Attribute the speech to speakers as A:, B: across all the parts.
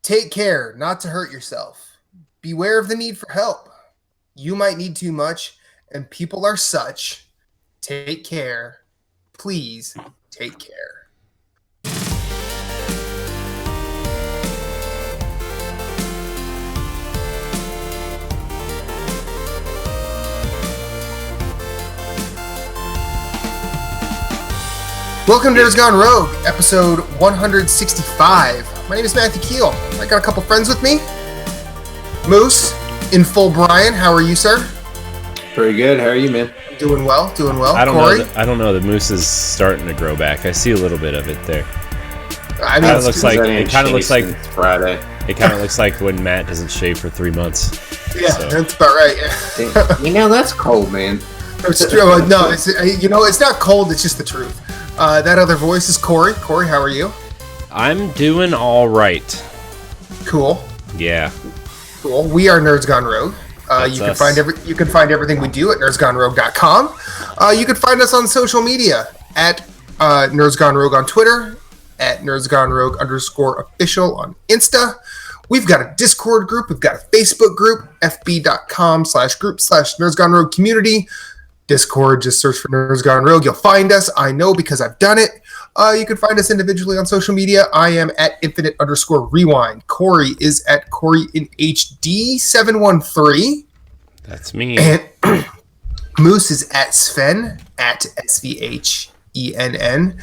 A: Take care not to hurt yourself. Beware of the need for help. You might need too much, and people are such. Take care. Please take care. Welcome to Nerds Gone Rogue, episode 165. My name is Matthew Keel. I got a couple friends with me. Moose, in full Brian, how are you, sir?
B: Pretty good. How are you, man?
A: Doing well.
C: I don't
A: Corey?
C: know. I don't know. The moose is starting to grow back. I see a little bit of it there.
A: I mean,
C: It kind of looks like
B: it's Friday.
C: It kind of looks like when Matt doesn't shave for 3 months.
A: yeah,
C: so.
A: that's about right.
B: You know, that's cold, man.
A: It's true. No, it's not cold. It's just the truth. That other voice is Corey. Corey, how are you?
C: I'm doing all right.
A: Cool.
C: Yeah.
A: Cool. We are Nerds Gone Rogue. You can find everything we do at nerdsgonerogue.com. You can find us on social media at Nerds Gone Rogue on Twitter, at Nerds Gone Rogue _official on Insta. We've got a Discord group. We've got a Facebook group, fb.com/group/Nerds Gone Rogue community. Discord, just search for Nerds Gone Rogue. You'll find us. I know because I've done it. You can find us individually on social media. I am at infinite_rewind. Corey is at Corey in HD713.
C: That's me.
A: And Moose is at Sven at SVHENN.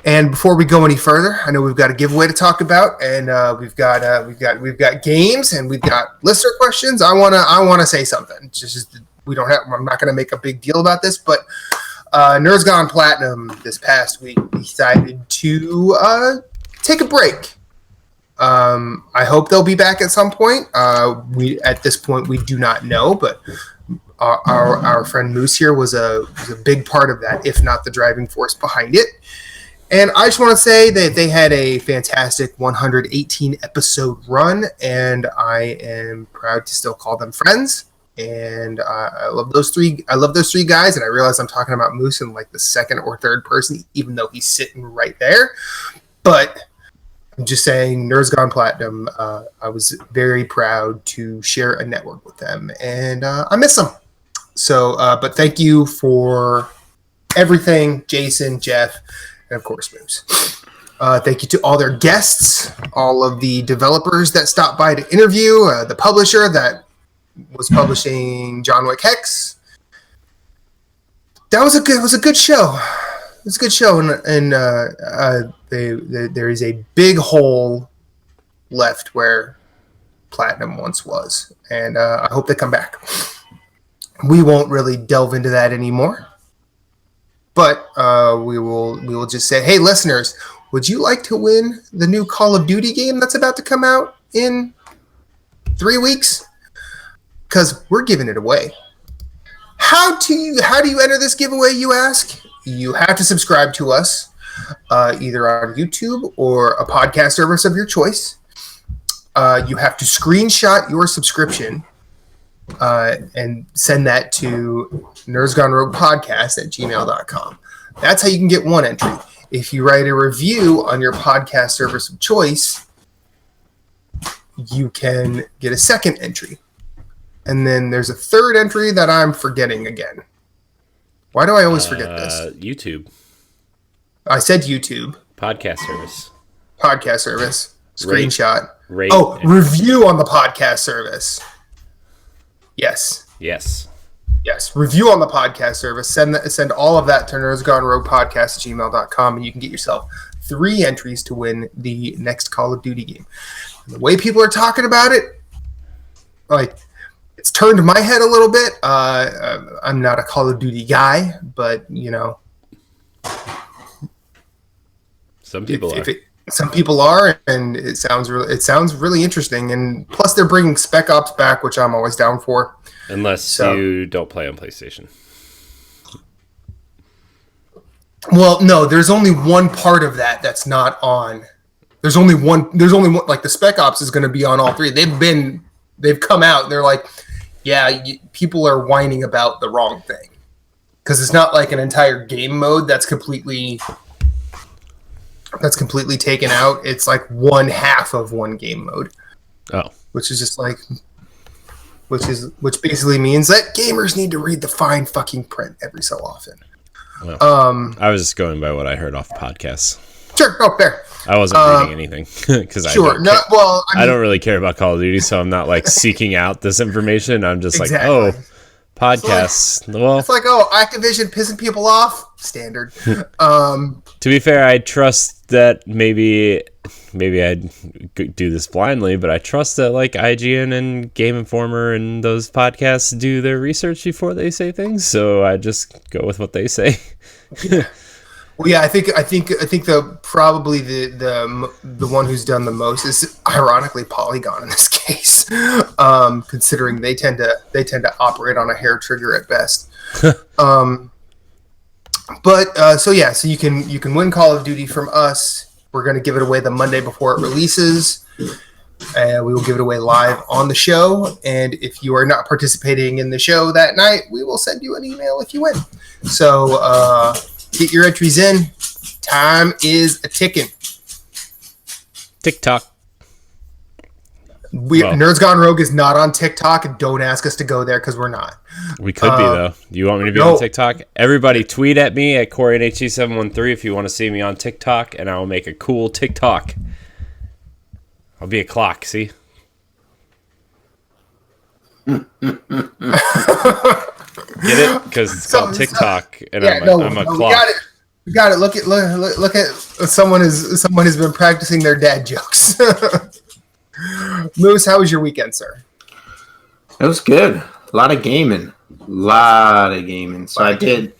A: And before we go any further, I know we've got a giveaway to talk about, and we've got games and we've got listener questions. I wanna say something. I'm not going to make a big deal about this, but Nerds Gone Platinum this past week decided to take a break. I hope they'll be back at some point. At this point we do not know, but our friend Moose here was a big part of that, if not the driving force behind it. And I just want to say that they had a fantastic 118 episode run, and I am proud to still call them friends. And I love those three guys, and I realize I'm talking about Moose in like the second or third person, even though he's sitting right there. But I'm just saying, Nerds Gone Platinum, I was very proud to share a network with them, and I miss them. So, but thank you for everything, Jason, Jeff, and of course Moose. Thank you to all their guests, all of the developers that stopped by to interview, the publisher that was publishing John Wick Hex. That was a good show. It was a good show, and there is a big hole left where Platinum once was, and I hope they come back. We won't really delve into that anymore, but we will just say, hey, listeners, would you like to win the new Call of Duty game that's about to come out in 3 weeks? Because we're giving it away. How do you enter this giveaway, you ask? You have to subscribe to us, either on YouTube or a podcast service of your choice. You have to screenshot your subscription and send that to nerdsgoneroguepodcast@gmail.com. That's how you can get one entry. If you write a review on your podcast service of choice, you can get a second entry. And then there's a third entry that I'm forgetting again. Why do I always forget this?
C: YouTube.
A: I said YouTube.
C: Podcast service.
A: Podcast service. Screenshot.
C: Rate.
A: Review on the podcast service. Yes. Review on the podcast service. Send all of that to nerdsgoneroguepodcast@gmail.com, and you can get yourself 3 entries to win the next Call of Duty game. And the way people are talking about it, like, it's turned my head a little bit. I'm not a Call of Duty guy, but you know,
C: some people are.
A: Some people are, and it sounds really interesting. And plus, they're bringing Spec Ops back, which I'm always down for.
C: Unless you don't play on PlayStation.
A: Well, no, there's only one part of that that's not on. There's only one. Like the Spec Ops is going to be on all 3. They've come out and they're like, yeah, people are whining about the wrong thing. Because it's not like an entire game mode that's completely that's completely taken out. It's like one half of one game mode.
C: Oh.
A: Which is just like, which basically means that gamers need to read the fine fucking print every so often.
C: Well, I was just going by what I heard off podcasts.
A: Sure, fair.
C: I wasn't reading anything because I don't really care about Call of Duty, so I'm not like seeking out this information. I'm just like, oh, podcasts.
A: It's like, Activision pissing people off. Standard.
C: To be fair, I trust that maybe I'd do this blindly, but I trust that like IGN and Game Informer and those podcasts do their research before they say things. So I just go with what they say.
A: Well, yeah, I think probably the one who's done the most is ironically Polygon in this case, considering they tend to operate on a hair trigger at best. So you can win Call of Duty from us. We're going to give it away the Monday before it releases. We will give it away live on the show, and if you are not participating in the show that night, we will send you an email if you win. So. Get your entries in. Time is a ticking.
C: TikTok.
A: Nerds Gone Rogue is not on TikTok, and don't ask us to go there because we're not.
C: We could be, though. Do you want me to be on TikTok? Everybody tweet at me at CoreyNHC713 if you want to see me on TikTok, and I will make a cool TikTok. I'll be a clock, see? Get it? Because it's called TikTok, and I'm a clock.
A: We got it. Look at someone has been practicing their dad jokes. Moose, how was your weekend, sir?
B: It was good. A lot of gaming. So I did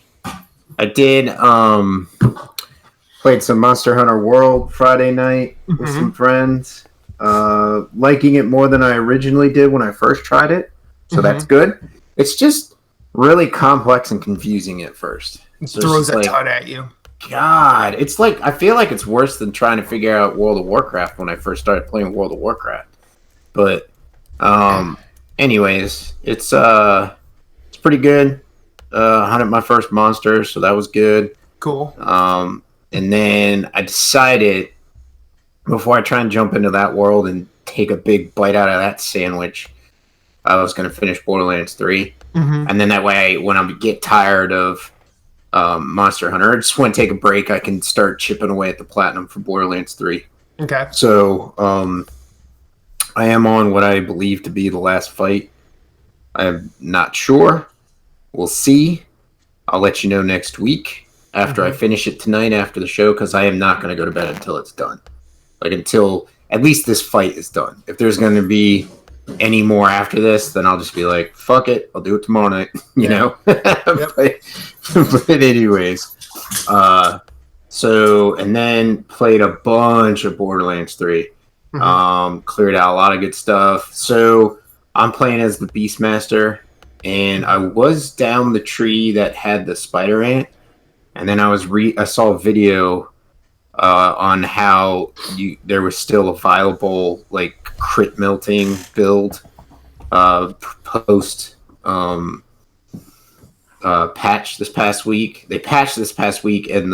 B: played some Monster Hunter World Friday night with some friends. Liking it more than I originally did when I first tried it. So that's good. It's just really complex and confusing at first.
A: It throws a ton at you.
B: God, it's like I feel like it's worse than trying to figure out World of Warcraft when I first started playing World of Warcraft. But anyways, it's pretty good. Hunted my first monster, so that was good.
A: Cool.
B: And then I decided before I try and jump into that world and take a big bite out of that sandwich, I was going to finish Borderlands 3. And then that way, when I get tired of Monster Hunter, I just want to take a break, I can start chipping away at the platinum for Borderlands 3.
A: Okay.
B: So I am on what I believe to be the last fight. I'm not sure. We'll see. I'll let you know next week after I finish it tonight after the show, because I am not going to go to bed until it's done. Like, until at least this fight is done. If there's going to be any more after this, then I'll just be like, fuck it, I'll do it tomorrow night. You know? But anyways. And then played a bunch of Borderlands 3. Cleared out a lot of good stuff. So I'm playing as the Beastmaster, and I was down the tree that had the spider ant, and then I saw a video on how there was still a viable like crit melting build post patch this past week. They patched this past week, and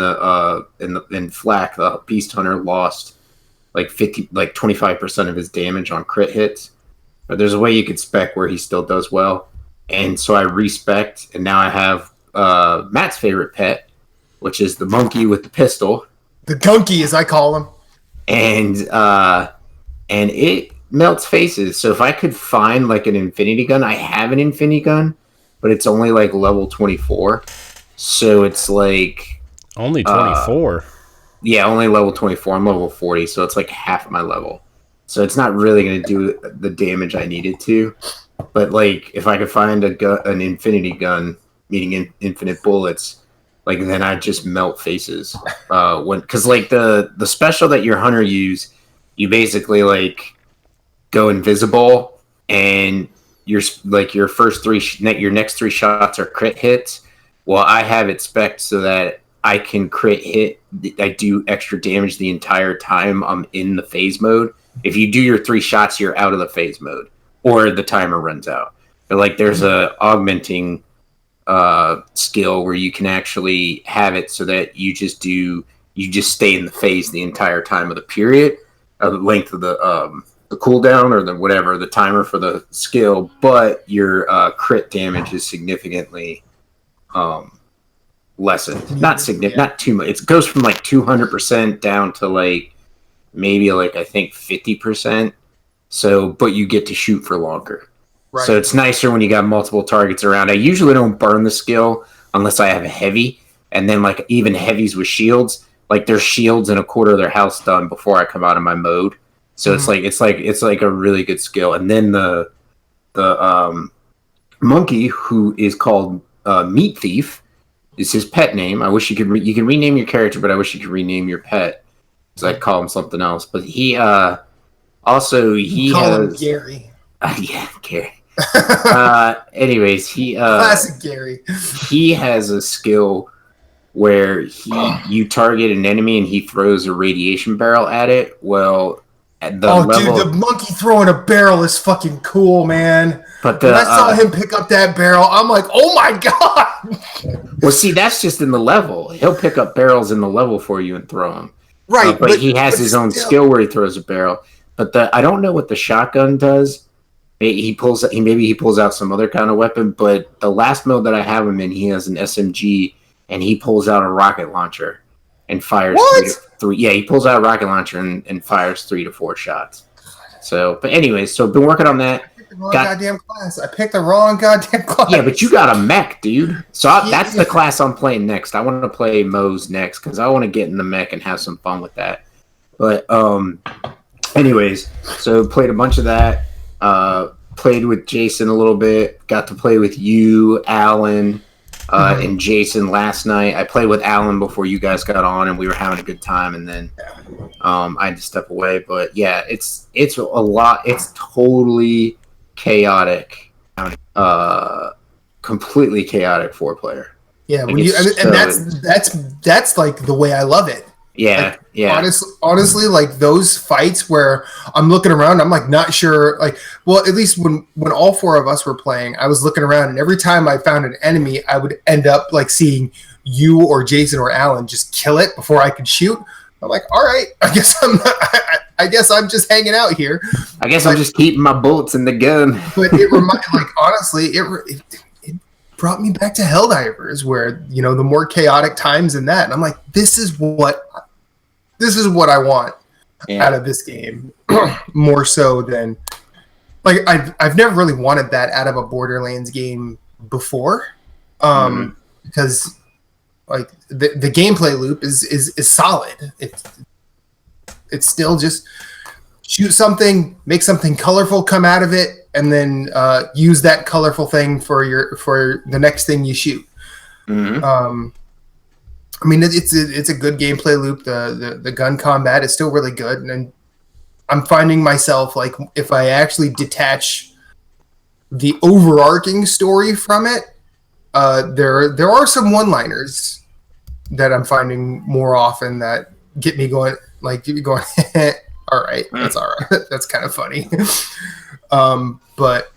B: in Flak, the Beast Hunter lost like 25% of his damage on crit hits. But there's a way you could spec where he still does well. And so I respect, and now I have Matt's favorite pet, which is the monkey with the pistol.
A: The gunky, as I call him.
B: And it melts faces. So if I could find like an infinity gun, I have an infinity gun, but it's only like level 24. So it's like
C: only 24.
B: Yeah, only level 24. I'm level 40, so it's like half my level. So it's not really going to do the damage I needed to. But like, if I could find an infinity gun, meaning infinite bullets, like then I'd just melt faces. Because like the special that your hunter use, you basically like go invisible, and your next three shots are crit hits. Well, I have it spec'd so that I can crit hit. I do extra damage the entire time I'm in the phase mode. If you do your 3 shots, you're out of the phase mode, or the timer runs out. But like, there's a augmenting skill where you can actually have it so that you just do you just stay in the phase the entire time of the period, or the length of the cooldown, or the whatever, the timer for the skill, but your crit damage is significantly lessened. Not significant, not too much. It goes from like 200% down to like maybe like I think 50%. So, but you get to shoot for longer. Right. So it's nicer when you got multiple targets around. I usually don't burn the skill unless I have a heavy, and then like even heavies with shields, like there's shields and a quarter of their health done before I come out of my mode. So it's like a really good skill. And then the monkey, who is called Meat Thief, is his pet name. I wish you could you can rename your character, but I wish you could rename your pet, because I'd call him something else. But he also he
A: call
B: has
A: him Gary.
B: Yeah, Gary. Anyways,
A: classic Gary.
B: He has a skill where you target an enemy and he throws a radiation barrel at it. Well, at the level,
A: dude, the monkey throwing a barrel is fucking cool, man.
B: But
A: when I saw him pick up that barrel, I'm like, oh my god.
B: Well, see, that's just in the level. He'll pick up barrels in the level for you and throw them.
A: Right,
B: but he has his own skill where he throws a barrel. But I don't know what the shotgun does. Maybe he pulls out some other kind of weapon. But the last mode that I have him in, he has an SMG and he pulls out a rocket launcher and fires three. Yeah, he pulls out a rocket launcher and fires 3 to 4 shots. So, but anyways, so I've been working on that.
A: Goddamn class. I picked the wrong goddamn class.
B: Yeah, but you got a mech, dude. So that's the class I'm playing next. I want to play Moze next because I want to get in the mech and have some fun with that. But anyways, so played a bunch of that. Played with Jason a little bit. Got to play with you, Alan, and Jason last night. I played with Alan before you guys got on, and we were having a good time. And then I had to step away. But yeah, it's a lot. It's totally chaotic, completely chaotic 4-player.
A: Yeah, when and that's like the way I love it.
B: Yeah,
A: like, yeah. Honestly, like those fights where I'm looking around, I'm like not sure. Like, well, at least when all 4 of us were playing, I was looking around, and every time I found an enemy, I would end up like seeing you or Jason or Alan just kill it before I could shoot. I'm like, all right, I guess I'm just hanging out here.
B: I guess I'm just keeping my bullets in the gun.
A: But it honestly, it brought me back to Helldivers, where the more chaotic times in that, and I'm like, this is what I want out of this game, more so than like I've never really wanted that out of a Borderlands game before, because like the gameplay loop is solid. It's still just shoot something, make something colorful come out of it, and then use that colorful thing for the next thing you shoot. Mm-hmm. I mean, it's a good gameplay loop. The gun combat is still really good, and I'm finding myself like if I actually detach the overarching story from it, there are some one-liners that I'm finding more often that get me going. All right, that's all right. That's kind of funny. But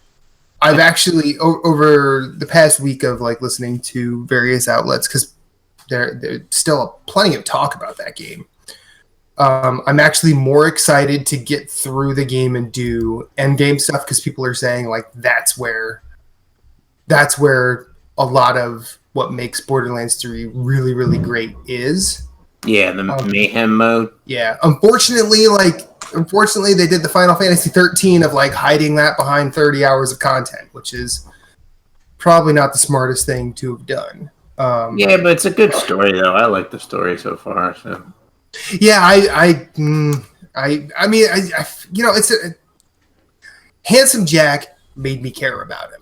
A: I've actually over the past week of like listening to various outlets, because there's still plenty of talk about that game. I'm actually more excited to get through the game and do end game stuff, because people are saying like that's where a lot of what makes Borderlands 3 really, really great is.
B: Yeah, the mayhem mode.
A: Yeah, unfortunately, they did the Final Fantasy 13 of like hiding that behind 30 hours of content, which is probably not the smartest thing to have done.
B: Yeah, but it's a good story though. I like the story so far. So.
A: Yeah, I mean, it's Handsome Jack made me care about him.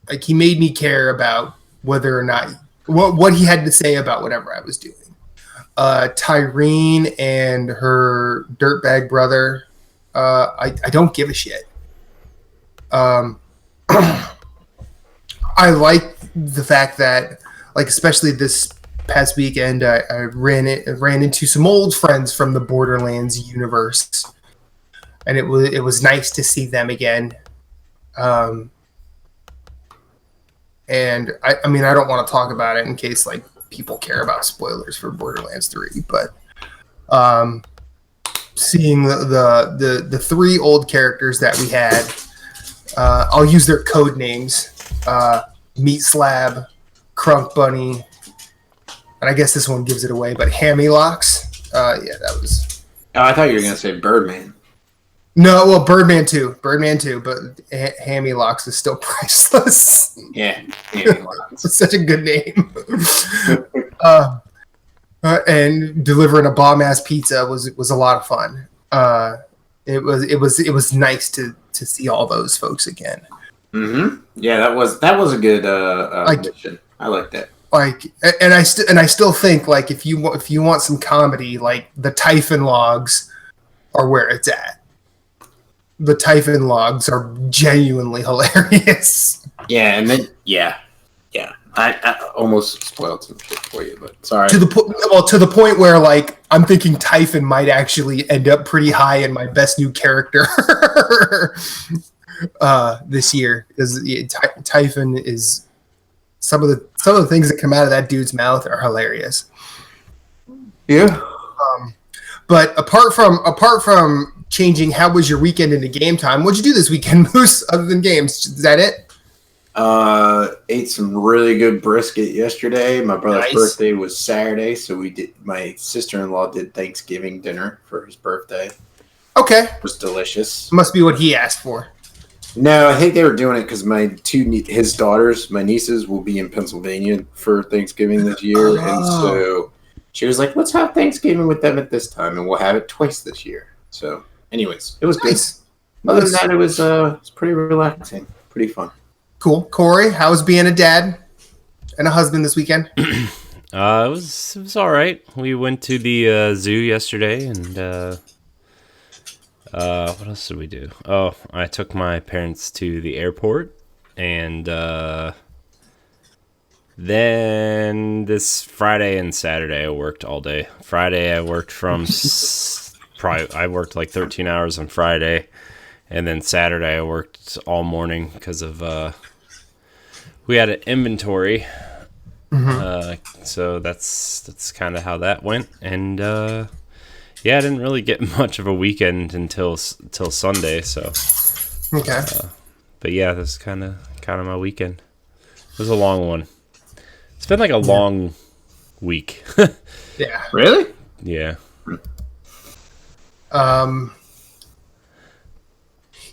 A: Like he made me care about whether or not what he had to say about whatever I was doing. Tyreen and her dirtbag brother, I don't give a shit. I like the fact that, like, especially this past weekend, I ran into some old friends from the Borderlands universe, and it was nice to see them again. And I mean, I don't want to talk about it in case like people care about spoilers for Borderlands 3, but seeing the three old characters that we had, I'll use their code names: Meat Slab, Crunk Bunny, and I guess this one gives it away, but Hammy Locks. Yeah, that was.
B: Oh, I thought you were gonna say Birdman.
A: No, well, Birdman too, but Hammy Locks is still priceless.
B: Yeah, Hammy Locks.
A: It's such a good name. And delivering a bomb ass pizza was a lot of fun. It was nice to see all those folks again.
B: Mm-hmm. Yeah, that was a good mission. I like that.
A: Like, and I still think, like, if you want some comedy, like, the Typhon logs are where it's at. The Typhon logs are genuinely hilarious.
B: Yeah, and then yeah. I almost spoiled some shit for you, but sorry.
A: To the point where, like, I'm thinking Typhon might actually end up pretty high in my best new character this year, because Typhon is some of the things that come out of that dude's mouth are hilarious.
B: Yeah.
A: But apart from changing, how was your weekend into game time? What'd you do this weekend, Moose? Other than games, is that it?
B: Ate some really good brisket yesterday. My brother's birthday was Saturday, so my sister-in-law did Thanksgiving dinner for his birthday.
A: Okay.
B: It was delicious.
A: Must be what he asked for.
B: No, I think they were doing it because his daughters, my nieces, will be in Pennsylvania for Thanksgiving this year, and so she was like, "Let's have Thanksgiving with them at this time, and we'll have it twice this year." So, anyways, it was nice. Good. Other than that, it was pretty relaxing, pretty fun.
A: Cool. Corey, how was being a dad and a husband this weekend?
C: It was all right. We went to the zoo yesterday, and what else did we do? Oh, I took my parents to the airport, and then this Friday and Saturday I worked all day. Friday I worked from I worked like 13 hours on Friday, and then Saturday I worked all morning because of we had an inventory. Mm-hmm. So that's kind of how that went, and yeah, I didn't really get much of a weekend until Sunday. So
A: okay,
C: but yeah, that's kind of my weekend. It was a long one. It's been like a long week.
A: Yeah.
B: Really?
C: Yeah.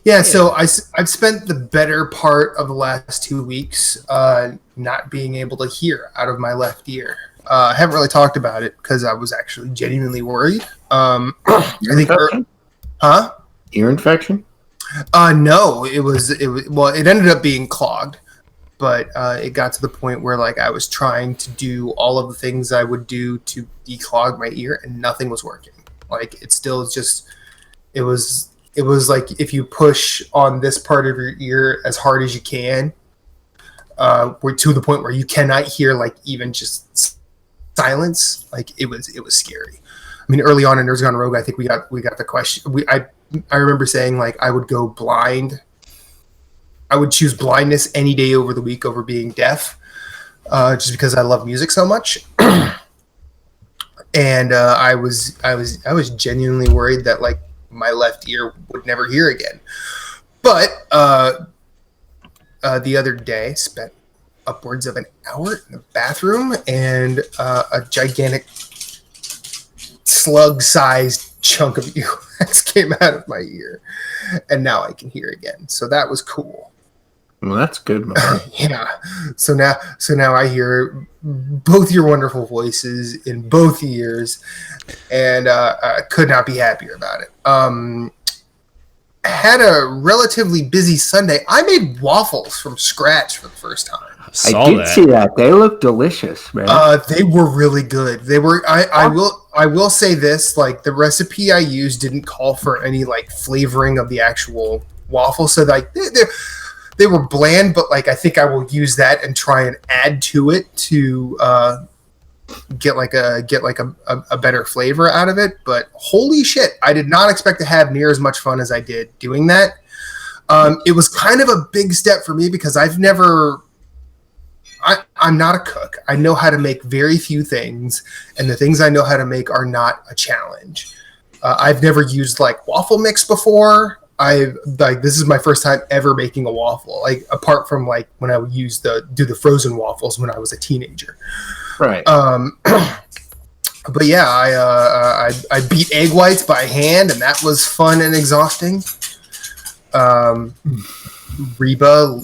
A: Yeah, so I've spent the better part of the last 2 weeks not being able to hear out of my left ear. I haven't really talked about it because I was actually genuinely worried. I think,
B: ear infection?
A: No, it was well, it ended up being clogged, but it got to the point where, like, I was trying to do all of the things I would do to declog my ear, and nothing was working. Like, it still just it was like if you push on this part of your ear as hard as you can, we're to the point where you cannot hear, like, even just silence. Like, it was scary. I mean, early on in Nerds Gone Rogue, I think we got the question. I remember saying, like, I would go blind. I would choose blindness any day over the week over being deaf, just because I love music so much. And I was genuinely worried that, like, my left ear would never hear again. But the other day, spent upwards of an hour in the bathroom, and a gigantic slug-sized chunk of earwax came out of my ear, and now I can hear again. So that was cool.
B: Well, that's good, man.
A: Yeah. So now I hear both your wonderful voices in both ears, and I could not be happier about it. Had a relatively busy Sunday. I made waffles from scratch for the first time.
B: I did see that. They look delicious, man.
A: They were really good. They were. I will say this: like, the recipe I used didn't call for any, like, flavoring of the actual waffle, so, like, they were bland. But, like, I think I will use that and try and add to it to get a better flavor out of it. But holy shit, I did not expect to have near as much fun as I did doing that. It was kind of a big step for me because I've never I'm not a cook. I know how to make very few things, and the things I know how to make are not a challenge. I've never used like waffle mix before. This is my first time ever making a waffle. Like apart from like when I would do the frozen waffles when I was a teenager.
B: Right.
A: But yeah, I beat egg whites by hand, and that was fun and exhausting. Reba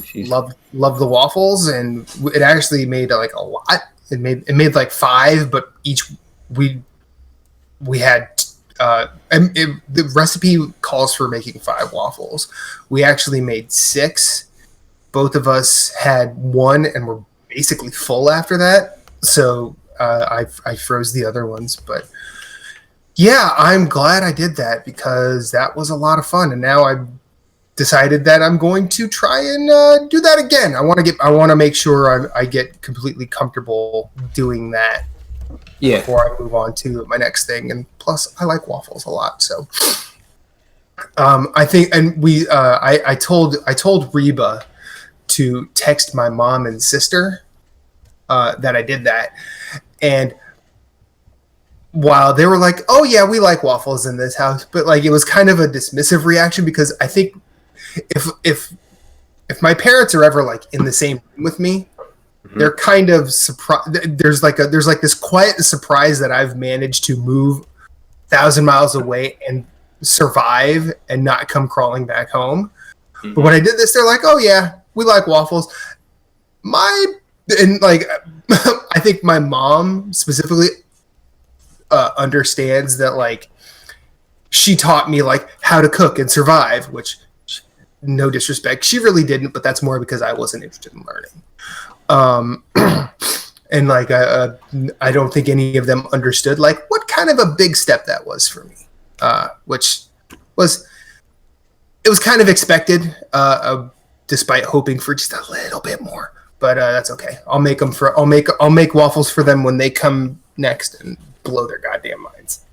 A: loved the waffles, and it actually made like a lot. It made like 5, but each we had. The recipe calls for making 5 waffles. We actually made 6. Both of us had 1 and were basically full after that. So I froze the other ones. But yeah, I'm glad I did that because that was a lot of fun. And now I've decided that I'm going to try and do that again. I want to make sure I get completely comfortable doing that.
B: Yeah.
A: Before I move on to my next thing, and plus I like waffles a lot, so I think, and I told Reba to text my mom and sister that I did that, and while they were like, "Oh yeah, we like waffles in this house," but like it was kind of a dismissive reaction because I think if my parents are ever like in the same room with me. They're kind of surprised. There's like this quiet surprise that I've managed to move 1,000 miles away and survive and not come crawling back home. Mm-hmm. But when I did this, they're like, "Oh yeah, we like waffles." I think my mom specifically understands that like she taught me like how to cook and survive, which no disrespect, she really didn't, but that's more because I wasn't interested in learning. And like I don't think any of them understood like what kind of a big step that was for me, which was kind of expected, despite hoping for just a little bit more. But that's okay. I'll make waffles for them when they come next and blow their goddamn minds.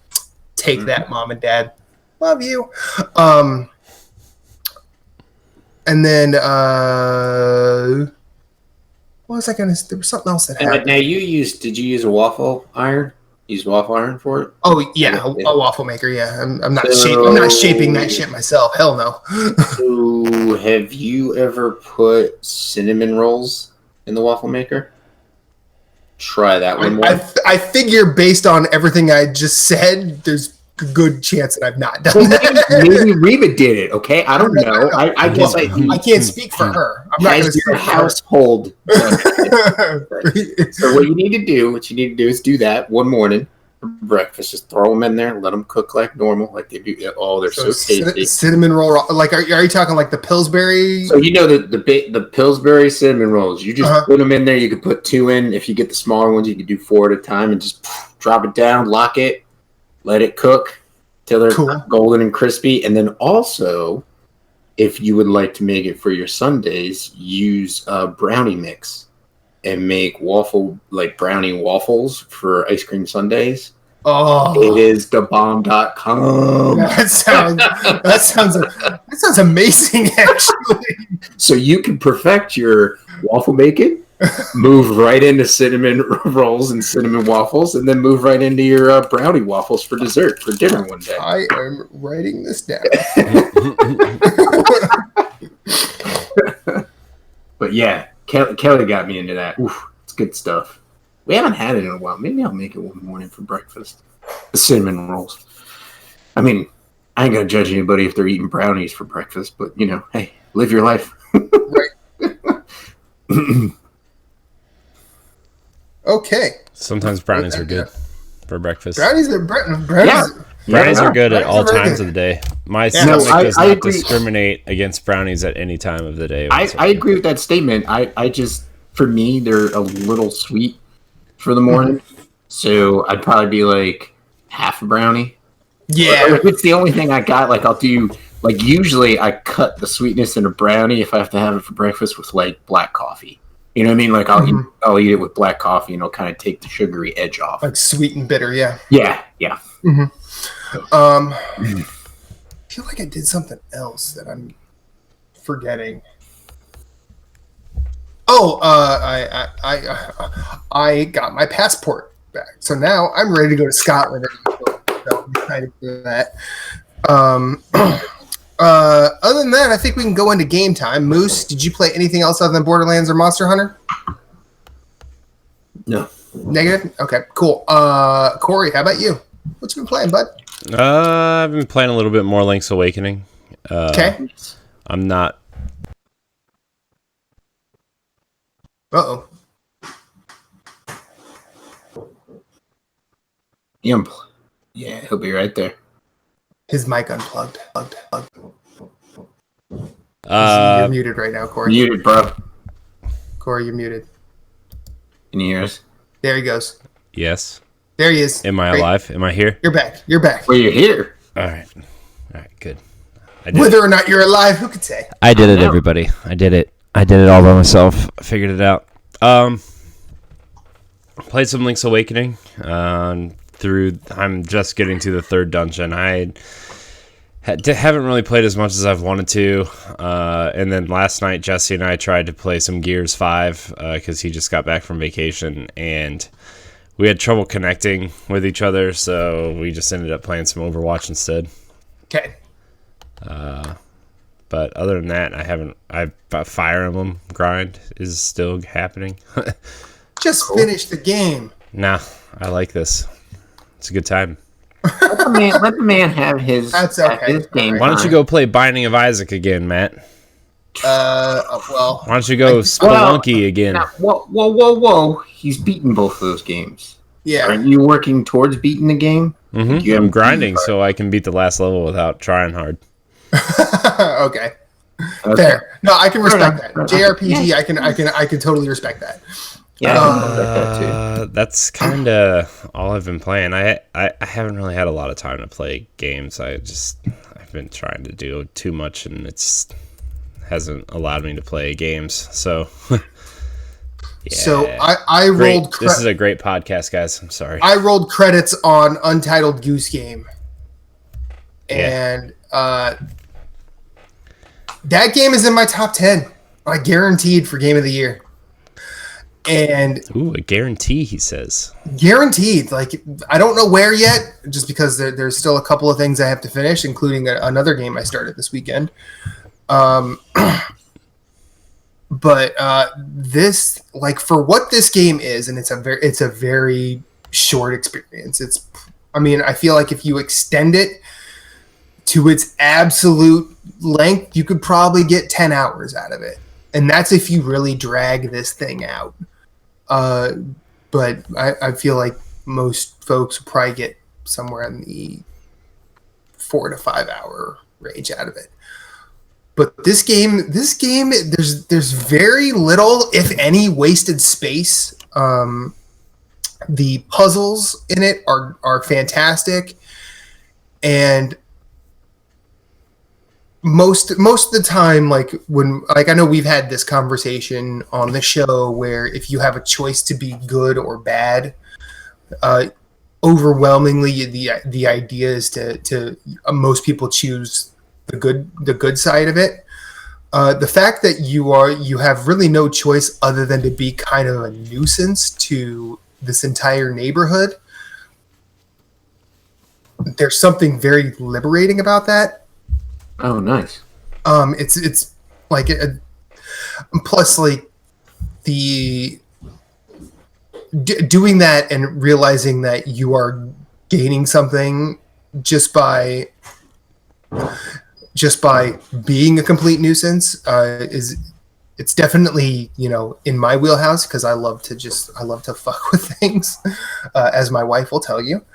A: Take that, Mom and Dad. Love you. And then what was I gonna? There was something else that happened.
B: Now did you use a waffle iron? Use waffle iron for it?
A: Oh yeah, a waffle maker. Yeah, I'm not shaping that shit myself. Hell no.
B: So have you ever put cinnamon rolls in the waffle maker? Try that one more.
A: I figure based on everything I just said, there's a good chance that I've not done that.
B: Maybe Reba did it. Okay, I don't know. I guess I
A: can't speak for her. I'm not going to
B: your household. So what you need to do is do that one morning for breakfast. Just throw them in there, let them cook like normal, like they do. Oh, they're so tasty.
A: Cinnamon roll, like are you talking like the Pillsbury?
B: So you know the Pillsbury cinnamon rolls. You just put them in there. You can put 2 in. If you get the smaller ones, you can do 4 at a time, and just drop it down, lock it. Let it cook till they're golden and crispy. And then also, if you would like to make it for your sundaes, use a brownie mix and make brownie waffles for ice cream sundaes.
A: Oh,
B: it is thebomb.com.
A: That sounds amazing, actually.
B: So you can perfect your waffle making. Move right into cinnamon rolls and cinnamon waffles, and then move right into your brownie waffles for dessert for dinner one day.
A: I am writing this down.
B: But yeah, Kelly got me into that. Oof, it's good stuff. We haven't had it in a while. Maybe I'll make it one morning for breakfast. The cinnamon rolls. I mean, I ain't gonna judge anybody if they're eating brownies for breakfast, but hey, live your life.
A: Right. Okay.
C: Sometimes brownies are good for breakfast.
A: Brownies are
C: good at all times of the day. My stomach does not discriminate against brownies at any time of the day.
B: I agree with that statement. I just, for me, they're a little sweet for the morning. So I'd probably be like half a brownie.
A: Yeah.
B: Or if it's the only thing I got, like I'll do, like usually I cut the sweetness in a brownie if I have to have it for breakfast with like black coffee. You know what I mean? Like I'll eat it with black coffee and it'll kind of take the sugary edge off.
A: Like sweet and bitter, yeah.
B: Yeah.
A: Mm-hmm. I feel like I did something else that I'm forgetting. Oh, I got my passport back, so now I'm ready to go to Scotland. So I'm excited for that. Other than that, I think we can go into game time. Moose, did you play anything else other than Borderlands or Monster Hunter?
B: No.
A: Negative? Okay, cool. Corey, how about you? What you been playing, bud?
C: I've been playing a little bit more Link's Awakening.
A: Okay.
C: I'm not.
A: Uh-oh.
B: Yeah, he'll be right there.
A: His mic unplugged. You're
C: Uh,
A: muted right now, Corey.
B: Muted, bro.
A: Corey, you're muted.
B: Can you hear us?
A: There he goes.
C: yes.
A: There he is.
C: Am I
A: Great.
C: alive? Am I here?
A: You're back. You're back.
B: Well, you're here.
C: All right. Good. I did
A: Whether or not you're alive, who could say?
C: I did it,
B: know.
C: everybody. I did it all by myself. I figured it out. Played some Link's Awakening. I'm just getting to the third dungeon. I haven't really played as much as I've wanted to. And then last night, Jesse and I tried to play some Gears 5 because he just got back from vacation, and we had trouble connecting with each other, so we just ended up playing some Overwatch instead.
A: Okay.
C: But other than that, Fire Emblem grind is still happening.
A: Just finished the game.
C: Nah, I like this. It's a good time.
B: Let the man have his.
A: That's okay.
B: His game.
C: Why don't you go play Binding of Isaac again, Matt?
A: Well,
C: Why don't you go Spelunky again?
B: Now, whoa! He's beaten both of those games.
A: yeah.
B: Aren't you working towards beating the game? You
C: I'm
B: haven't
C: grinding
B: beaten
C: so I can beat the last level without trying hard.
A: Okay.
B: Okay.
A: Fair. No, I can respect that.
B: Fair enough.
A: JRPG, I can totally respect that.
B: Yeah, I can respect that too.
C: That's kind of all I've been playing. I haven't really had a lot of time to play games. I've been trying to do too much, and it's hasn't allowed me to play games. So, yeah.
A: So I
C: Great.
A: rolled.
C: This is a great podcast, guys. I'm sorry.
A: I rolled credits on Untitled Goose Game, and that game is in my top 10. I guaranteed for Game of the Year. And
C: Ooh, a guarantee, he says.
A: guaranteed, like I don't know where yet, just because there's still a couple of things I have to finish, including another game I started this weekend. But this, like, for what this game is, and it's a very short experience. I feel like if you extend it to its absolute length, you could probably get 10 hours out of it, and that's if you really drag this thing out. But I feel like most folks will probably get somewhere in the 4 to 5 hour range out of it. But this game, there's very little, if any, wasted space. The puzzles in it are fantastic, and most of the time, like I know we've had this conversation on the show where if you have a choice to be good or bad, overwhelmingly the idea is to most people choose the good side of it. The fact that you have really no choice other than to be kind of a nuisance to this entire neighborhood, there's something very liberating about that.
B: Oh, nice.
A: It's like plus like the doing that and realizing that you are gaining something just by being a complete nuisance it's definitely, in my wheelhouse, because I love to fuck with things, as my wife will tell you.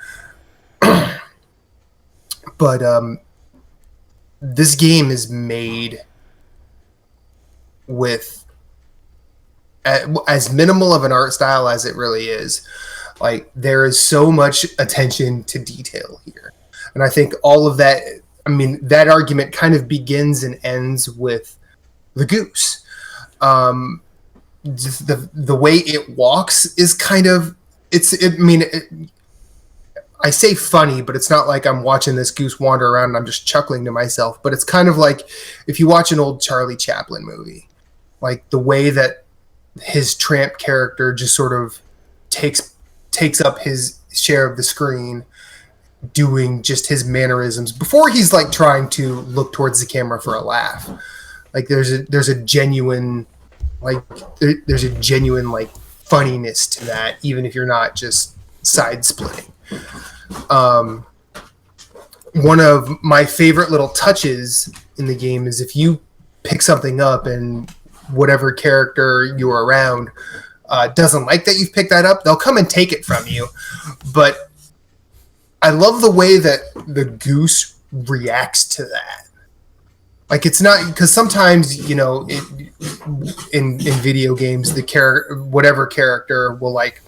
A: But this game is made with as minimal of an art style as it really is. Like, there is so much attention to detail here. And I think all of that, that argument kind of begins and ends with the goose. Just the way it walks is kind of, I say funny, but it's not like I'm watching this goose wander around and I'm just chuckling to myself. But it's kind of like if you watch an old Charlie Chaplin movie, like the way that his tramp character just sort of takes up his share of the screen, doing just his mannerisms before he's like trying to look towards the camera for a laugh. Like there's a genuine like there's a genuine like funniness to that, even if you're not just side splitting. One of my favorite little touches in the game is if you pick something up and whatever character you're around doesn't like that you've picked that up, they'll come and take it from you. But I love the way that the goose reacts to that. Like it's not because sometimes, you know, in video games, whatever character will like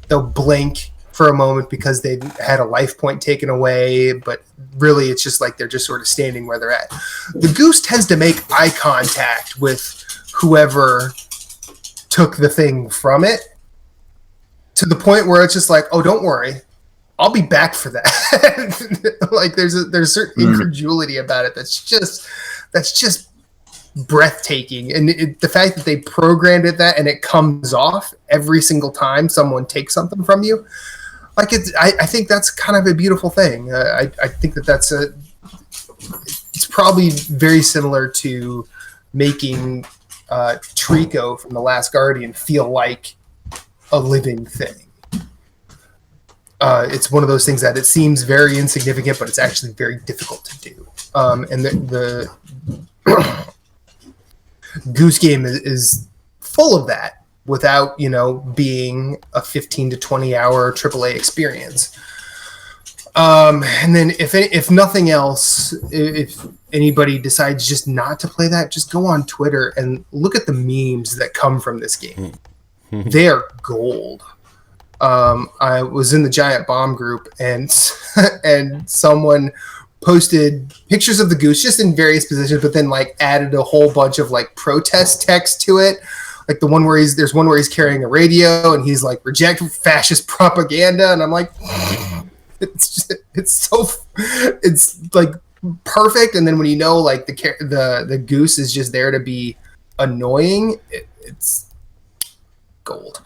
A: they'll blink for a moment because they've had a life point taken away, but really it's just like they're just sort of standing where they're at. The goose tends to make eye contact with whoever took the thing from it, to the point where it's just like, oh, don't worry, I'll be back for that. Like there's a certain incredulity about it that's just breathtaking, and the fact that they programmed it that and it comes off every single time someone takes something from you, like I think that's kind of a beautiful thing. I think that's it's probably very similar to making Trico from The Last Guardian feel like a living thing. It's one of those things that it seems very insignificant, but it's actually very difficult to do. And the Goose Game is full of that without, you know, being a 15 to 20 hour AAA experience. And then if nothing else, if anybody decides just not to play that, just go on Twitter and look at the memes that come from this game. They're gold. I was in the Giant Bomb group and someone posted pictures of the goose just in various positions, but then like added a whole bunch of like protest text to it. Like the one where there's one where he's carrying a radio and he's like, reject fascist propaganda. And I'm like, it's like perfect. And then when you know, like the goose is just there to be annoying, it's gold.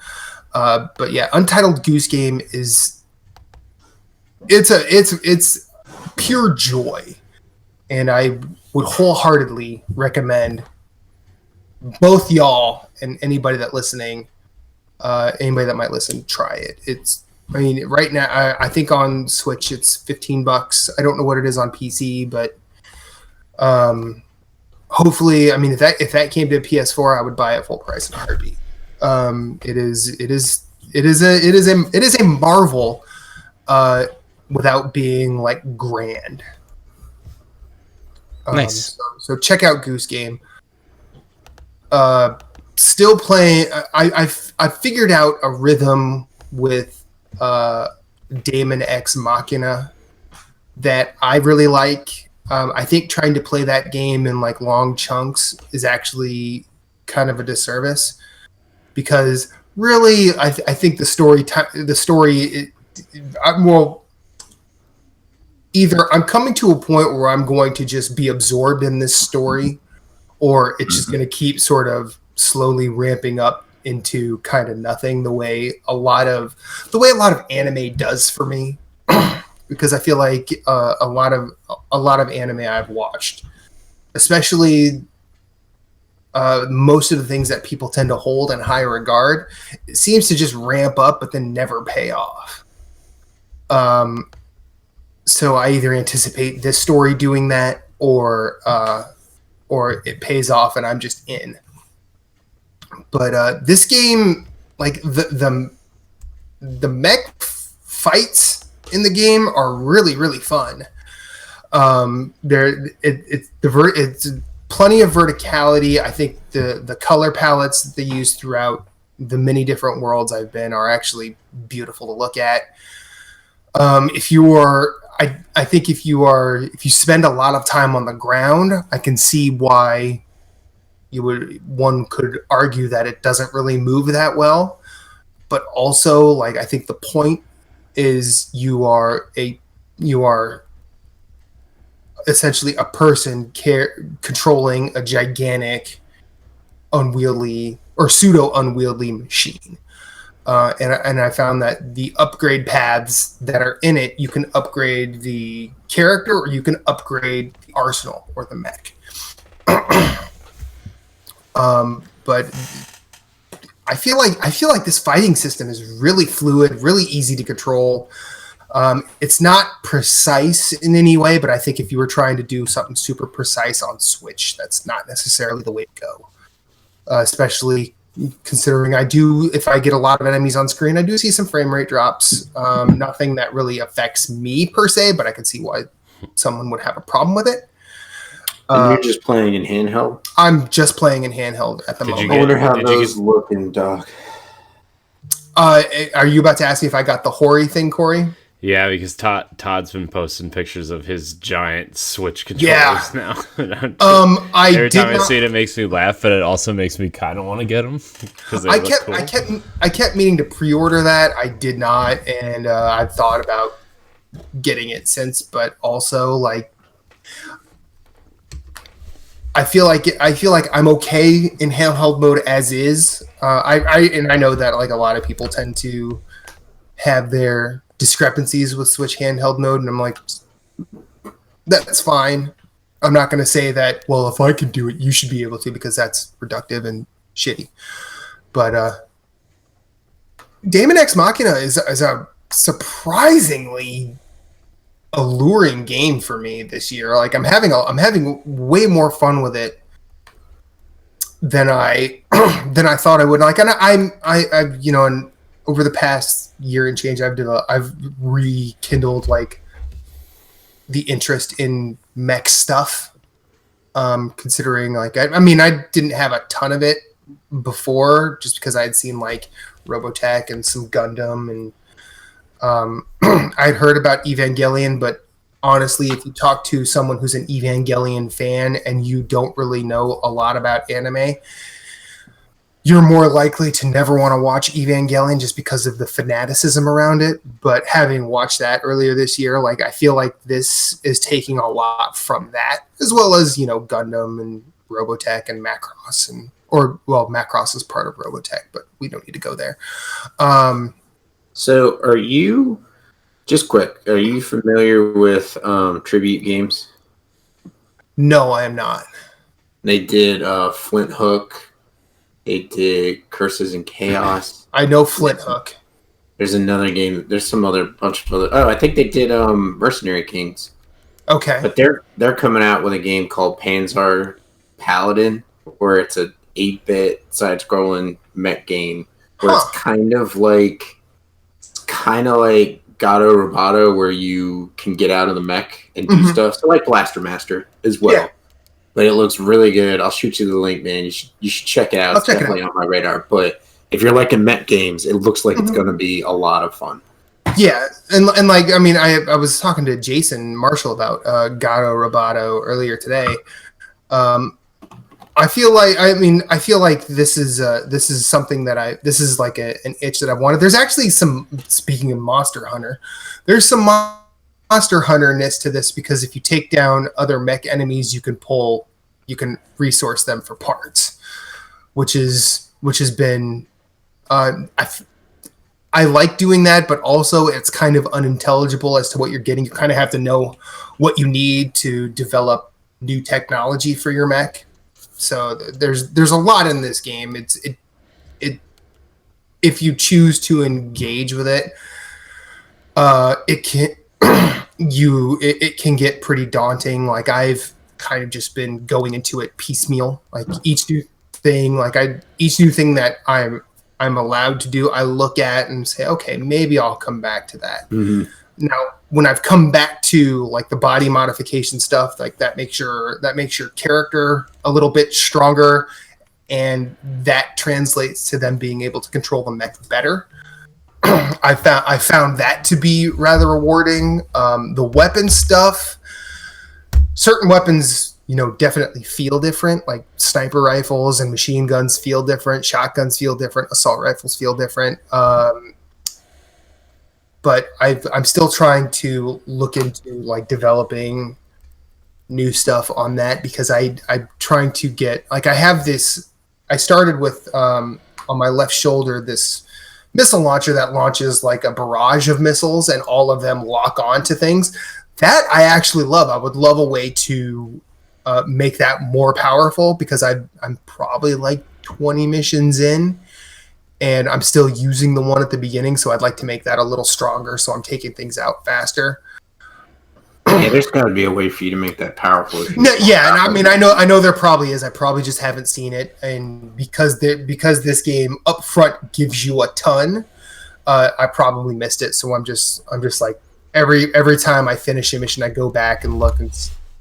A: But yeah, Untitled Goose Game is it's pure joy, and I would wholeheartedly recommend both y'all and anybody that might listen, try it. I mean, right now I think on Switch it's $15. I don't know what it is on PC, but hopefully, I mean, if that came to PS4, I would buy it full price in a heartbeat. It is a marvel without being like grand.
C: Nice.
A: So check out Goose Game. Still playing. I figured out a rhythm with Daemon X Machina that I really like. I think trying to play that game in like long chunks is actually kind of a disservice, because really I think either I'm coming to a point where I'm going to just be absorbed in this story, or it's just going to keep sort of slowly ramping up into kind of nothing, the way a lot of anime does for me. Because I feel like a lot of anime I've watched, especially most of the things that people tend to hold in high regard, it seems to just ramp up but then never pay off. So I either anticipate this story doing that, or it pays off and I'm just in. But this game, like the mech fights in the game are really, really fun. It's plenty of verticality. I think the color palettes that they use throughout the many different worlds I've been are actually beautiful to look at. I think if you spend a lot of time on the ground, I can see why one could argue that it doesn't really move that well. But also, like, I think the point is you are essentially a person controlling a gigantic, unwieldy or pseudo unwieldy machine. And I found that the upgrade paths that are in it, you can upgrade the character or you can upgrade the arsenal or the mech. But I feel like this fighting system is really fluid, really easy to control. It's not precise in any way, but I think if you were trying to do something super precise on Switch, that's not necessarily the way to go. Especially considering if I get a lot of enemies on screen, I do see some frame rate drops. Nothing that really affects me per se, but I can see why someone would have a problem with it.
B: And you're just playing in handheld?
A: I'm just playing in handheld at the moment.
B: I wonder how those look in dock.
A: Are you about to ask me if I got the Hori thing, Corey?
C: Yeah, because Todd's been posting pictures of his giant Switch controllers now. Every time I see it, it makes me laugh, but it also makes me kind of want to get them.
A: I kept meaning to pre-order that. I did not, and I've thought about getting it since, but also like I feel like I'm okay in handheld mode as is. I know that like a lot of people tend to have their discrepancies with Switch handheld mode, and I'm like, that's fine. I'm not going to say that, well, if I could do it, you should be able to, because that's reductive and shitty. But Daemon X Machina is a surprisingly alluring game for me this year. Like I'm having way more fun with it than I thought I would. Like, and I've you know, and over the past year and change, I've rekindled like the interest in mech stuff. Considering like I mean I didn't have a ton of it before, just because I had seen like Robotech and some Gundam, and I'd heard about Evangelion, but honestly, if you talk to someone who's an Evangelion fan and you don't really know a lot about anime, you're more likely to never want to watch Evangelion just because of the fanaticism around it. But having watched that earlier this year, like I feel like this is taking a lot from that, as well as, you know, Gundam and Robotech and Macross, and Macross is part of Robotech, but we don't need to go there.
B: So are you, just quick, are you familiar with Tribute Games?
A: No, I am not.
B: They did Flint Hook. They did Curses and Chaos.
A: I know Flint Hook.
B: There's another game. There's some other bunch of other. Oh, I think they did Mercenary Kings.
A: Okay.
B: But they're coming out with a game called Panzer Paladin, where it's a 8-bit side-scrolling mech game, where it's kind of like Gato Roboto, where you can get out of the mech and do stuff. So like Blaster Master as well. Yeah. But it looks really good. I'll shoot you the link, man. You should check it out. It's definitely on my radar. But if you're liking mech games, it looks like it's going to be a lot of fun.
A: Yeah, and like I mean, I was talking to Jason Marshall about Gato Roboto earlier today. I feel like this is something that this is like an itch that I've wanted. There's actually speaking of Monster Hunter, there's some Monster Hunter-ness to this, because if you take down other mech enemies, you can resource them for parts, which has been I like doing that, but also it's kind of unintelligible as to what you're getting. You kind of have to know what you need to develop new technology for your mech. So there's a lot in this game. It if you choose to engage with it, it can it can get pretty daunting. Like I've kind of just been going into it piecemeal. Like each new thing that I'm allowed to do, I look at and say, okay, maybe I'll come back to that. Mm-hmm. Now, when I've come back to like the body modification stuff, like that makes your character a little bit stronger, and that translates to them being able to control the mech better. I found that to be rather rewarding. The weapon stuff, certain weapons, definitely feel different. Like sniper rifles and machine guns feel different. Shotguns feel different. Assault rifles feel different. But I'm still trying to look into like developing new stuff on that, because I'm trying to get, like, I have this I started with on my left shoulder this missile launcher that launches like a barrage of missiles, and all of them lock onto things. That I actually love. I would love a way to make that more powerful, because I'm probably like 20 missions in, and I'm still using the one at the beginning. So I'd like to make that a little stronger, so I'm taking things out faster.
B: Yeah, there's got to be a way for you to make that powerful.
A: No, yeah, and I mean, I know there probably is. I probably just haven't seen it, and because this game up front gives you a ton, I probably missed it. So I'm just like every time I finish a mission, I go back and look and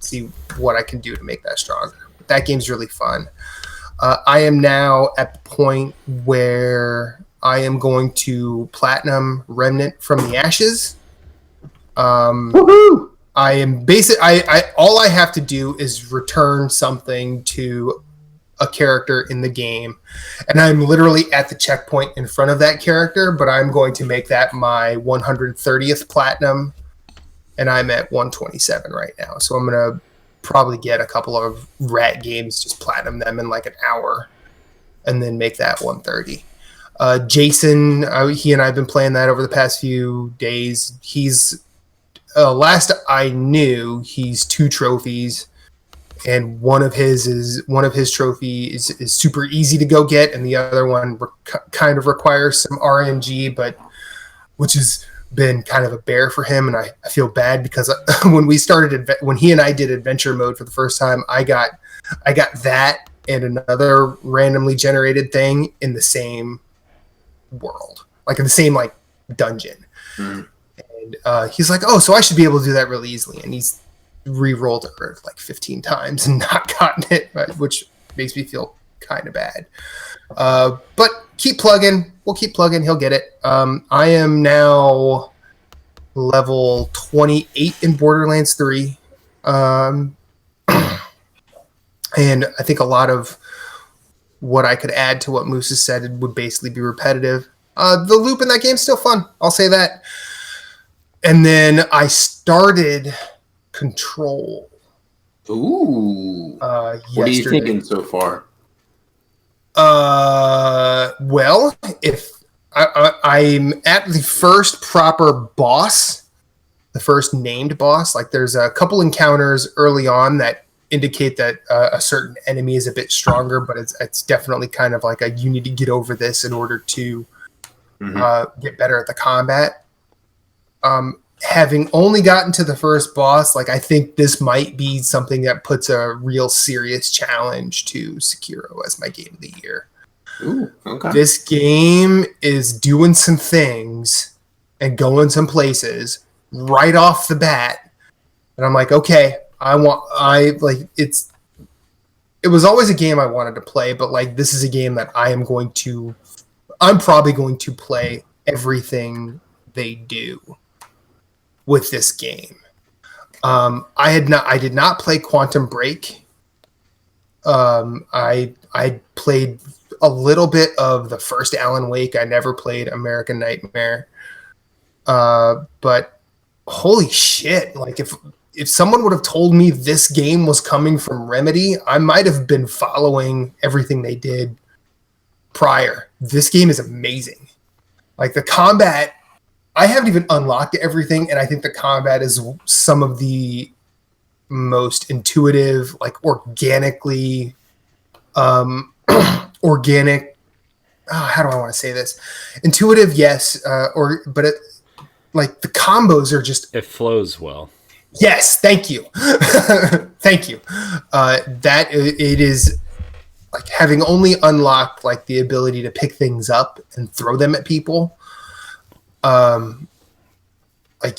A: see what I can do to make that stronger. That game's really fun. I am now at the point where I am going to platinum Remnant from the Ashes.
B: Woohoo!
A: I am I all I have to do is return something to a character in the game, and I'm literally at the checkpoint in front of that character, but I'm going to make that my 130th platinum, and I'm at 127 right now. So I'm going to probably get a couple of rat games, just platinum them in like an hour, and then make that 130. Jason, he and I have been playing that over the past few days. He's last I knew, he's 2 trophies, and one of his trophies is super easy to go get, and the other one kind of requires some RNG, but which has been kind of a bear for him, and I feel bad because when he and I did adventure mode for the first time, I got that and another randomly generated thing in the same world, like in the same like dungeon. Mm. And he's like, oh, so I should be able to do that really easily. And he's re-rolled it like 15 times and not gotten it, which makes me feel kind of bad. But keep plugging. We'll keep plugging. He'll get it. I am now level 28 in Borderlands 3. And I think a lot of what I could add to what Moose has said would basically be repetitive. The loop in that game is still fun. I'll say that. And then I started Control.
B: Ooh. What are you thinking so far?
A: Well, if I'm at the first proper boss, the first named boss, like there's a couple encounters early on that indicate that a certain enemy is a bit stronger, but it's definitely kind of like you need to get over this in order to get better at the combat. Having only gotten to the first boss, like I think this might be something that puts a real serious challenge to Sekiro as my game of the year.
B: Ooh, okay.
A: This game is doing some things and going some places right off the bat, and I'm like, okay, it was always a game I wanted to play, but like this is a game that I'm probably going to play everything they do with this game. I did not play Quantum Break. I played a little bit of the first Alan Wake. I never played American Nightmare. But holy shit, like if someone would have told me this game was coming from Remedy, I might have been following everything they did prior. This game is amazing. Like the combat, I haven't even unlocked everything, and I think the combat is some of the most intuitive, like organically, organic. How do I want to say this? Intuitive, yes, but like the combos are just.
C: It flows well.
A: Yes, thank you, thank you. That it is like having only unlocked like the ability to pick things up and throw them at people. Like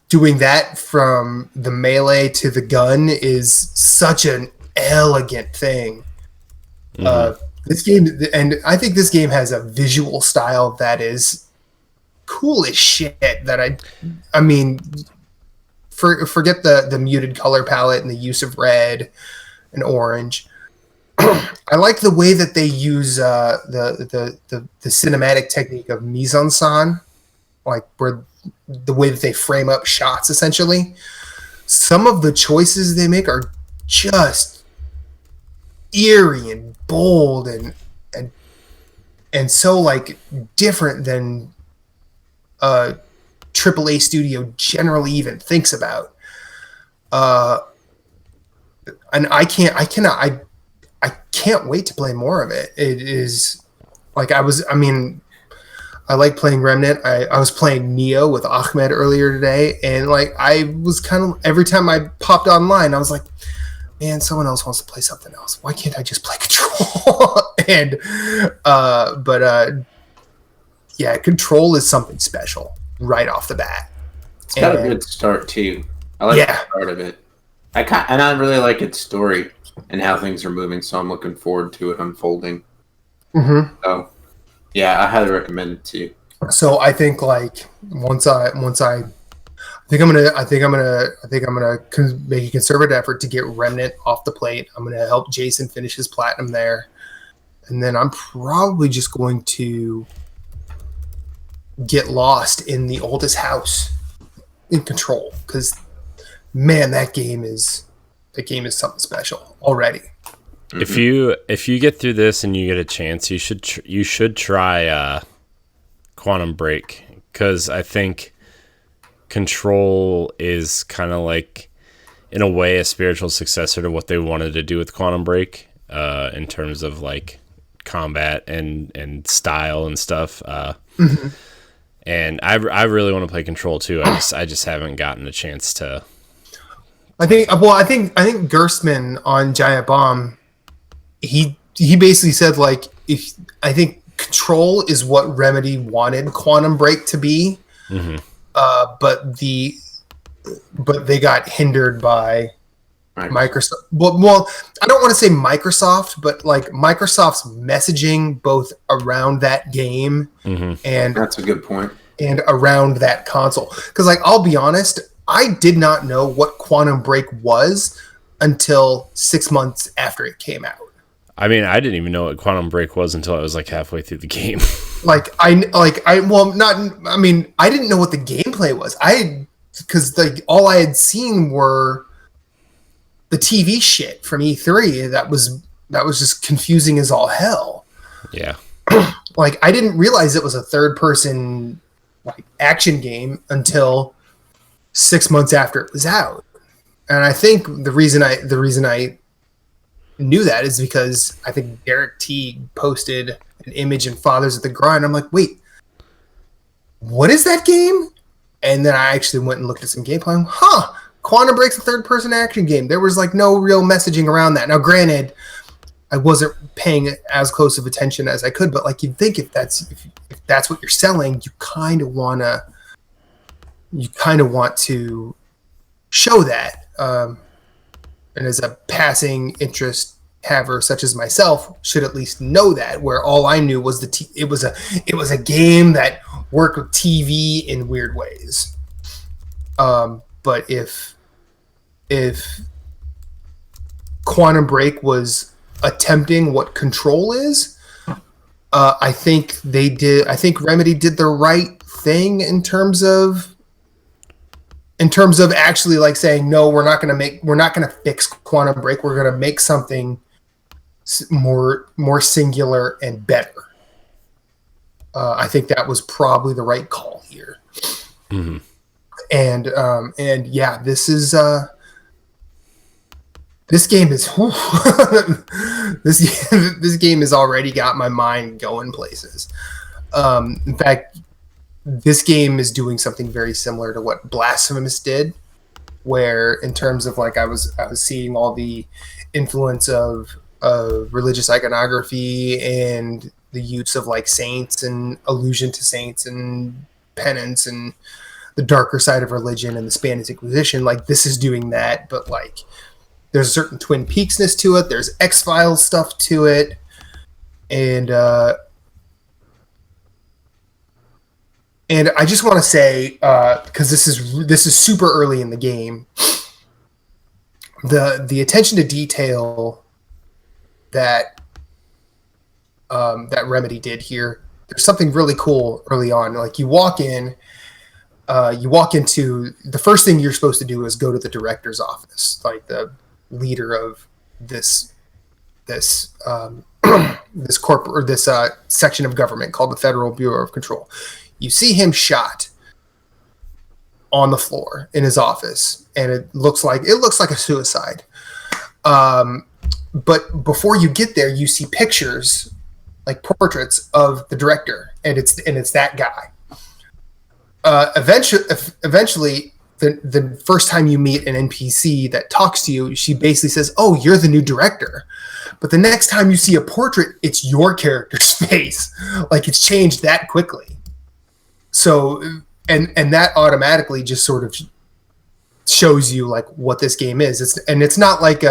A: doing that from the melee to the gun is such an elegant thing. This game, and I think this game has a visual style that is cool as shit. That I mean, forget the muted color palette and the use of red and orange. I like the way that they use the cinematic technique of mise-en-scène. Like where the way that they frame up shots, essentially. Some of the choices they make are just eerie and bold, and and so like different than a AAA studio generally even thinks about. And I can't wait to play more of it. It is like I like playing Remnant. I was playing Neo with Ahmed earlier today, and like I was kind of every time I popped online, I was like, man, someone else wants to play something else. Why can't I just play Control? And yeah, Control is something special right off the bat.
B: It's got a good start too. I like the start of it. I really like its story and how things are moving, so I'm looking forward to it unfolding.
A: Mm-hmm.
B: So, yeah, I highly recommend it too.
A: So I think like I think I'm gonna make a concerted effort to get Remnant off the plate. I'm gonna help Jason finish his platinum there, and then I'm probably just going to get lost in the oldest house in Control because, man, that game is something special already.
C: If you get through this and you get a chance, you should try Quantum Break, because I think Control is kind of like, in a way, a spiritual successor to what they wanted to do with Quantum Break, in terms of like combat and style and stuff. And I really want to play Control too. I just haven't gotten a chance to.
A: I think Gerstmann on Giant Bomb, he basically said like, if I think Control is what Remedy wanted Quantum Break to be, but they got hindered by Microsoft. Well, I don't want to say Microsoft, but like Microsoft's messaging both around that game and
B: that's a good point,
A: and around that console. Because like, I'll be honest, I did not know what Quantum Break was until 6 months after it came out.
C: I mean, I didn't even know what Quantum Break was until I was like halfway through the game.
A: I didn't know what the gameplay was. Because like all I had seen were the TV shit from E3 that was just confusing as all hell.
C: Yeah.
A: Like I didn't realize it was a third person like action game until 6 months after it was out. And I think the reason I knew that is because I think Derek Teague posted an image in Fathers of the Grind. I'm like, wait, what is that game? And then I actually went and looked at some gameplay. Quantum Break's a third-person action game. There was like no real messaging around that. Now, granted, I wasn't paying as close of attention as I could, but like you'd think if that's what you're selling, you kind of want to show that. And as a passing interest haver such as myself, should at least know that. Where all I knew was it was a game that worked with TV in weird ways. But if Quantum Break was attempting what Control is, I think Remedy did the right thing in terms of actually like saying, no, we're not going to fix Quantum Break. We're going to make something more singular and better. I think that was probably the right call here.
C: Mm-hmm.
A: And yeah, this game is this game has already got my mind going places. In fact, this game is doing something very similar to what Blasphemous did, where in terms of like I was seeing all the influence of religious iconography and the use of like saints and allusion to saints and penance and the darker side of religion and the Spanish Inquisition. Like this is doing that, but like there's a certain Twin Peaksness to it. There's X-Files stuff to it, and I just want to say, because this is super early in the game, the attention to detail that Remedy did here. There's something really cool early on. Like you walk into the first thing you're supposed to do is go to the director's office, like the leader of this this corporate or this section of government called the Federal Bureau of Control. You see him shot on the floor in his office, and it looks like a suicide. But before you get there, you see pictures, like portraits of the director, and it's that guy. Eventually, the first time you meet an NPC that talks to you, she basically says, "Oh, you're the new director." But the next time you see a portrait, it's your character's face. Like, it's changed that quickly. So, and that automatically just sort of shows you like what this game is. It's not like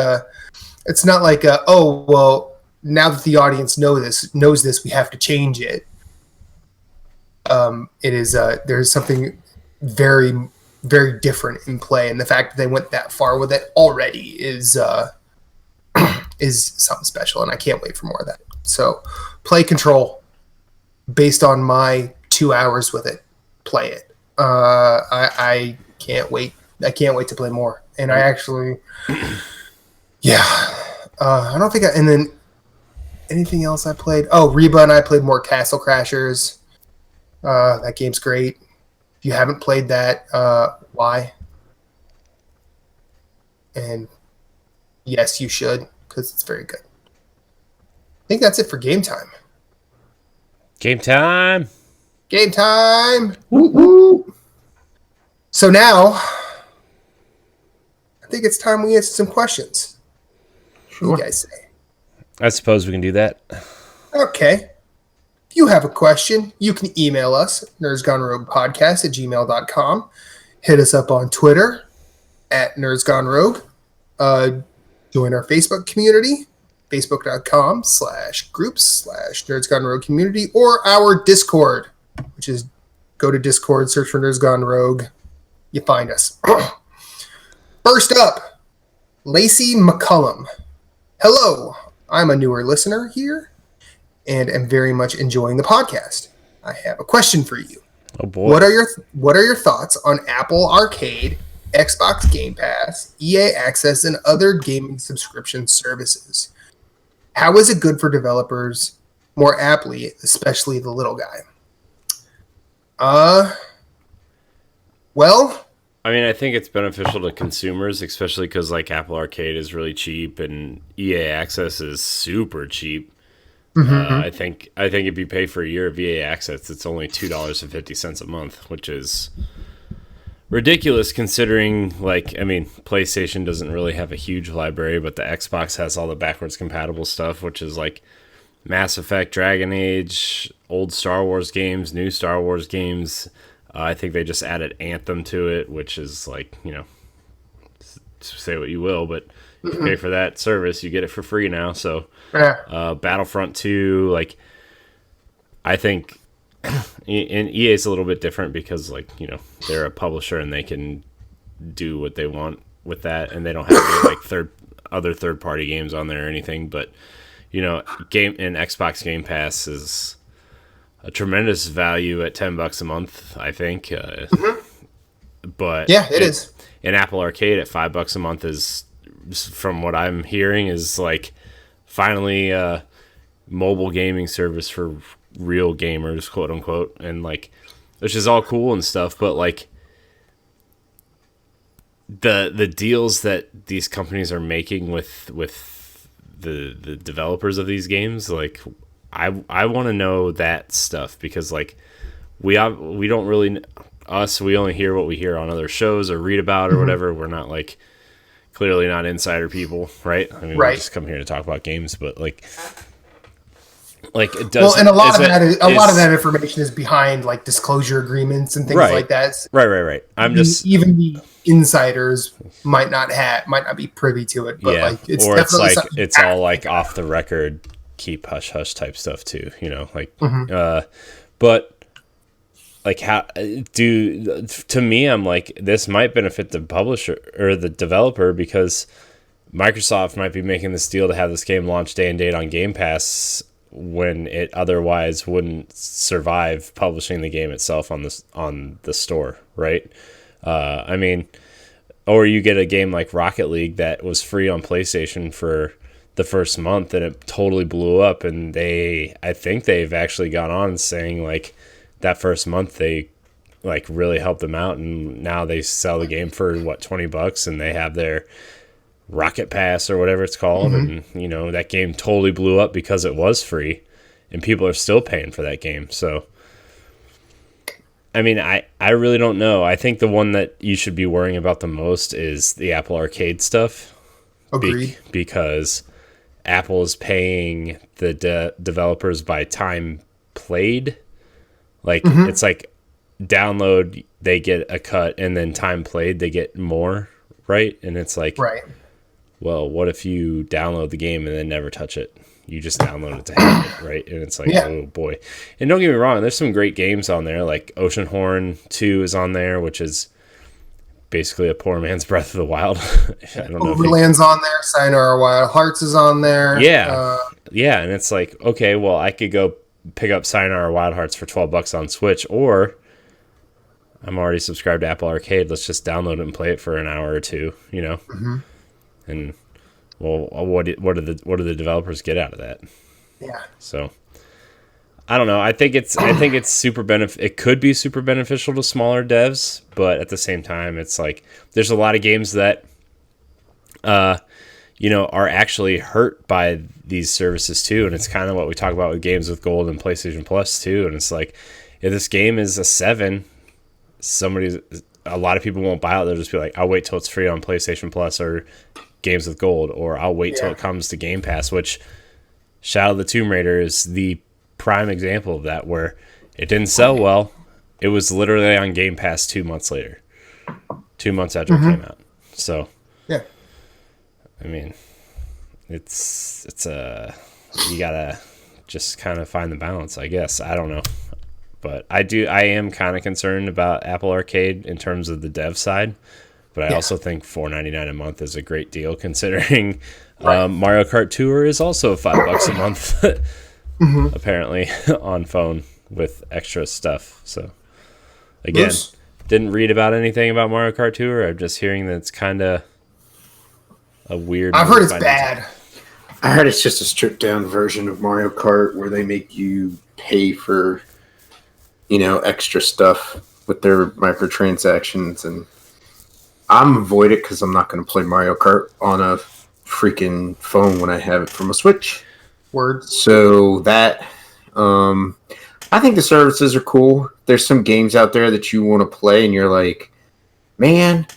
A: oh, well, now that the audience knows this, we have to change it. It is there's something very, very different in play, and the fact that they went that far with it already is something special, and I can't wait for more of that. So, play Control. Based on my 2 hours with it, play it. I can't wait. I can't wait to play more. And I actually, yeah. I don't think and then anything else I played? Oh, Reba and I played more Castle Crashers. That game's great. If you haven't played that, why? And yes, you should, because it's very good. I think that's it for game time.
C: Game time.
A: Game time.
B: Woo-woo.
A: So now, I think it's time we answer some questions.
B: Sure.
A: What do you guys say?
C: I suppose we can do that.
A: Okay. If you have a question, you can email us, nerdsgoneroguepodcast@gmail.com. Hit us up on Twitter @nerdsgonerogue. Join our Facebook community, facebook.com/groups/nerdsgonerogue community, or our Discord, which is go to Discord, search for Nerds Gone Rogue. You find us. First up, Lacey McCullum. Hello, I'm a newer listener here and am very much enjoying the podcast. I have a question for you.
C: Oh boy.
A: What are your thoughts on Apple Arcade, Xbox Game Pass, EA Access, and other gaming subscription services? How is it good for developers more aptly, especially the little guy? Well,
C: I mean, I think it's beneficial to consumers, especially because like Apple Arcade is really cheap and EA Access is super cheap. I think if you pay for a year of EA Access, it's only $2.50 a month, which is ridiculous considering, like, I mean, PlayStation doesn't really have a huge library, but the Xbox has all the backwards compatible stuff, which is like Mass Effect, Dragon Age, old Star Wars games, new Star Wars games. I think they just added Anthem to it, which is like, you know, say what you will, but if you pay for that service, you get it for free now. So, Battlefront 2, like, I think, and EA is a little bit different because, like, you know, they're a publisher and they can do what they want with that, and they don't have any, like third party games on there or anything. But, you know, Xbox Game Pass is a tremendous value at $10 a month, I think. But
A: yeah, it is.
C: And Apple Arcade at $5 a month is, from what I'm hearing, is like finally a mobile gaming service for real gamers, quote unquote, and like, which is all cool and stuff, but like the deals that these companies are making with the developers of these games, like I want to know that stuff, because like we don't really, we only hear what we hear on other shows or read about or whatever. We're not like, clearly not insider people, right? I mean, we just come here to talk about games, but like it does.
A: Well, and a lot of that information is behind like disclosure agreements and things like that.
C: Right.
A: Even the insiders might not be privy to it, but
C: yeah,
A: like it's
C: or
A: definitely
C: it's like it's all like off the record, keep hush hush type stuff too, you know, like but like to me, I'm like, this might benefit the publisher or the developer, because Microsoft might be making this deal to have this game launch day and date on Game Pass when it otherwise wouldn't survive publishing the game itself on the store, right? I mean, or you get a game like Rocket League that was free on PlayStation for the first month, and it totally blew up. And I think they've actually gone on saying like that first month they like really helped them out, and now they sell the game for what, $20, and they have their Rocket Pass or whatever it's called. And you know, that game totally blew up because it was free, and people are still paying for that game. So I mean, I really don't know. I think the one that you should be worrying about the most is the Apple Arcade stuff.
A: Agreed.
C: Because Apple is paying the developers by time played. Like, it's like download, they get a cut, and then time played, they get more, right? And it's like,
A: Right.
C: well, what if you download the game and then never touch it? You just download it to have it, right? And it's like, oh boy. And don't get me wrong, there's some great games on there. Like Oceanhorn 2 is on there, which is basically a poor man's Breath of the Wild. I don't know.
A: Overland's on there. Sayonara Wild Hearts is on there.
C: Yeah. Yeah, and it's like, okay, well, I could go pick up Sayonara Wild Hearts for $12 on Switch, or I'm already subscribed to Apple Arcade. Let's just download it and play it for an hour or two, you know? And well, what do the developers get out of that?
A: Yeah.
C: So I don't know. I think it's super it could be super beneficial to smaller devs, but at the same time, it's like there's a lot of games that you know, are actually hurt by these services too, and it's kind of what we talk about with games with Gold and PlayStation Plus too. And it's like, if this game is a 7, a lot of people won't buy it. They'll just be like, I'll wait till it's free on PlayStation Plus or Games with Gold, or I'll wait till it comes to Game Pass, which Shadow of the Tomb Raider is the prime example of that, where it didn't sell well. It was literally on Game Pass 2 months later, 2 months after it came out. So,
A: yeah,
C: I mean, it's you gotta just kind of find the balance, I guess. I don't know. But I am kind of concerned about Apple Arcade in terms of the dev side. But I also think $4.99 a month is a great deal, considering Mario Kart Tour is also $5 a month, apparently, on phone with extra stuff. So, again, didn't read about anything about Mario Kart Tour. I'm just hearing that it's kind of a weird...
A: I've heard it's bad.
B: I heard it's just a stripped down version of Mario Kart where they make you pay for, you know, extra stuff with their microtransactions, and I'm avoid it because I'm not going to play Mario Kart on a freaking phone when I have it from a Switch.
A: Word.
B: So that, I think the services are cool. There's some games out there that you want to play and you're like, man,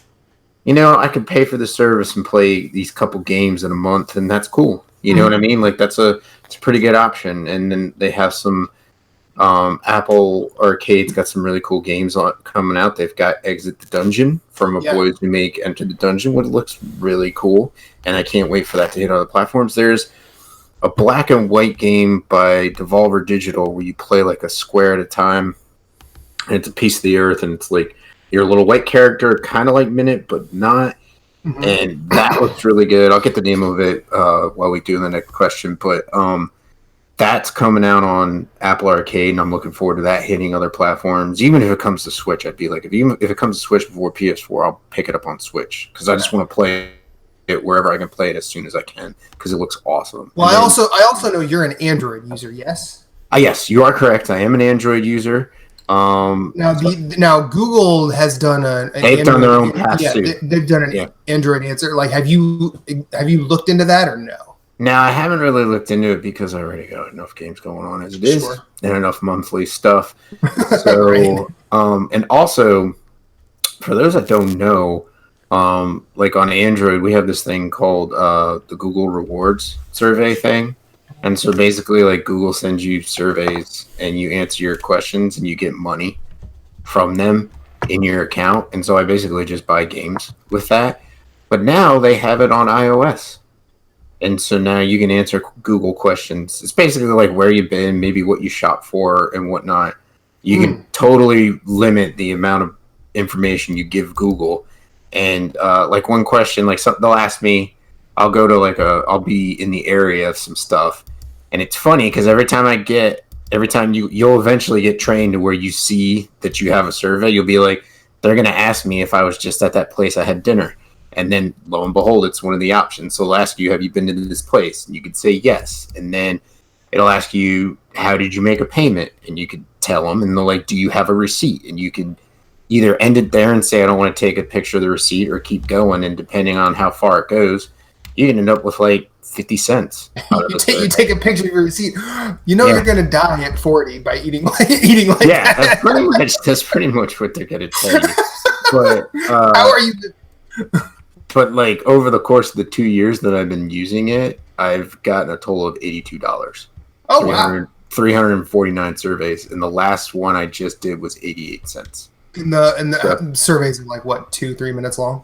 B: you know, I could pay for the service and play these couple games in a month, and that's cool. You know what I mean? Like, it's a pretty good option. And then they have some, Apple Arcade's got some really cool games coming out. They've got Exit the Dungeon from Boys Who Make Enter the Dungeon, which looks really cool, and I can't wait for that to hit other platforms. There's a black and white game by Devolver Digital where you play like a square at a time, and it's a piece of the earth, and it's like your little white character, kind of like Minute, but not. And that looks really good. I'll get the name of it while we do the next question, but that's coming out on Apple Arcade, and I'm looking forward to that hitting other platforms. Even if it comes to Switch, I'd be like, if it comes to Switch before PS4, I'll pick it up on Switch, because I just want to play it wherever I can play it as soon as I can, because it looks awesome.
A: Well, I also know you're an Android user, yes?
B: Yes, you are correct. I am an Android user.
A: Now Google has done
B: they've done their own pass too.
A: They've done an Android answer. Like, have you looked into that or no?
B: Now, I haven't really looked into it because I already got enough games going on as it is, and enough monthly stuff. So, and also, for those that don't know, like on Android, we have this thing called the Google Rewards survey thing. And so basically, like, Google sends you surveys and you answer your questions and you get money from them in your account. And so I basically just buy games with that. But now they have it on iOS. And so now you can answer Google questions. It's basically like where you've been, maybe what you shop for and whatnot. You can totally limit the amount of information you give Google. And like one question, like they'll ask me, I'll go to I'll be in the area of some stuff. And it's funny because every time you'll eventually get trained to where you see that you have a survey, you'll be like, they're going to ask me if I was just at that place I had dinner. And then lo and behold, it's one of the options. So it'll ask you, have you been to this place? And you could say yes. And then it'll ask you, how did you make a payment? And you could tell them, and they're like, do you have a receipt? And you could either end it there and say, I don't want to take a picture of the receipt, or keep going. And depending on how far it goes, you can end up with like 50 cents.
A: You take a picture of your receipt. You know you're gonna die at 40 by eating like that.
B: That's pretty much what they're gonna tell you. But
A: how are you?
B: But like over the course of the 2 years that I've been using it, I've gotten a total of $82.
A: Oh wow!
B: 349 surveys, and the last one I just did was 88 cents.
A: And the surveys are like what, 2-3 minutes long?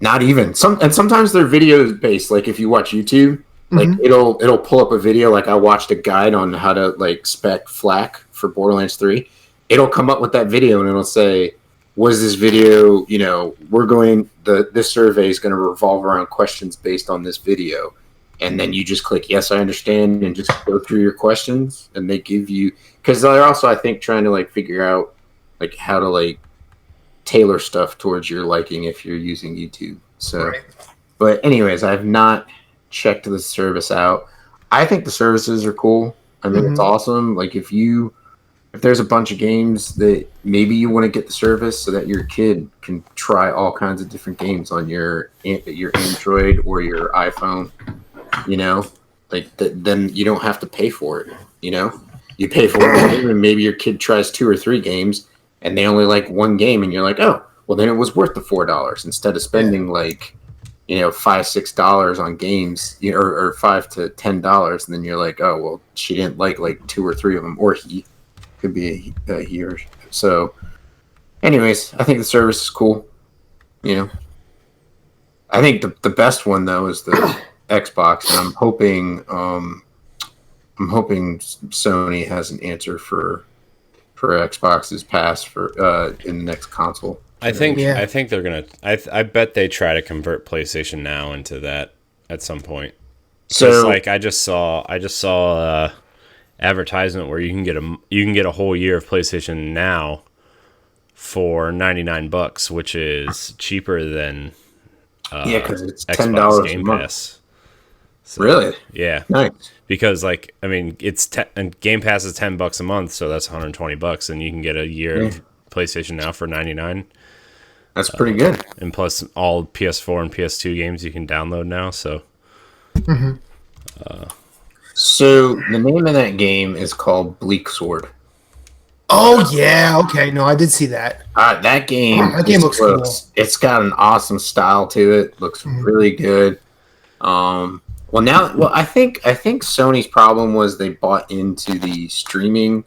B: Not even. Sometimes they're video based. Like if you watch YouTube, like it'll pull up a video. Like I watched a guide on how to like spec FLAC for Borderlands 3. It'll come up with that video and it'll say, was this video, this survey is going to revolve around questions based on this video. And then you just click, yes, I understand, and just go through your questions. And they give you, because they're also, I think, trying to like figure out like how to like tailor stuff towards your liking if you're using YouTube. So, right. But anyways, I've not checked the service out. I think the services are cool. I mean, it's awesome. Like if there's a bunch of games that maybe you want to get the service so that your kid can try all kinds of different games on your Android or your iPhone, then you don't have to pay for it. You pay for it, and maybe your kid tries 2 or 3 games and they only like one game, and you're like, oh, well then it was worth the $4 instead of spending $5-6 on games, or $5 to $10, and then you're like, oh well, she didn't like 2 or 3 of them, or he could be a he or so. Anyways, I think the service is cool. I think the best one though is the Xbox, and I'm hoping Sony has an answer for Xbox's pass for in the next console.
C: I think they're gonna. I bet they try to convert PlayStation Now into that at some point. So like I just saw advertisement where you can get a whole year of PlayStation Now for $99, which is cheaper than
B: because it's
C: Xbox Game
B: $10 a month.
C: Pass. So,
B: really?
C: Yeah.
B: Nice.
C: Because it's and Game Pass is $10 a month, so that's $120, and you can get a year of PlayStation Now for $99.
B: That's pretty good.
C: And plus all PS4 and PS2 games you can download now. So.
B: So the name of that game is called Bleak Sword.
A: Oh yeah, okay. No, I did see that.
B: That game
A: looks cool.
B: It's got an awesome style to it. Looks really good. I think Sony's problem was they bought into the streaming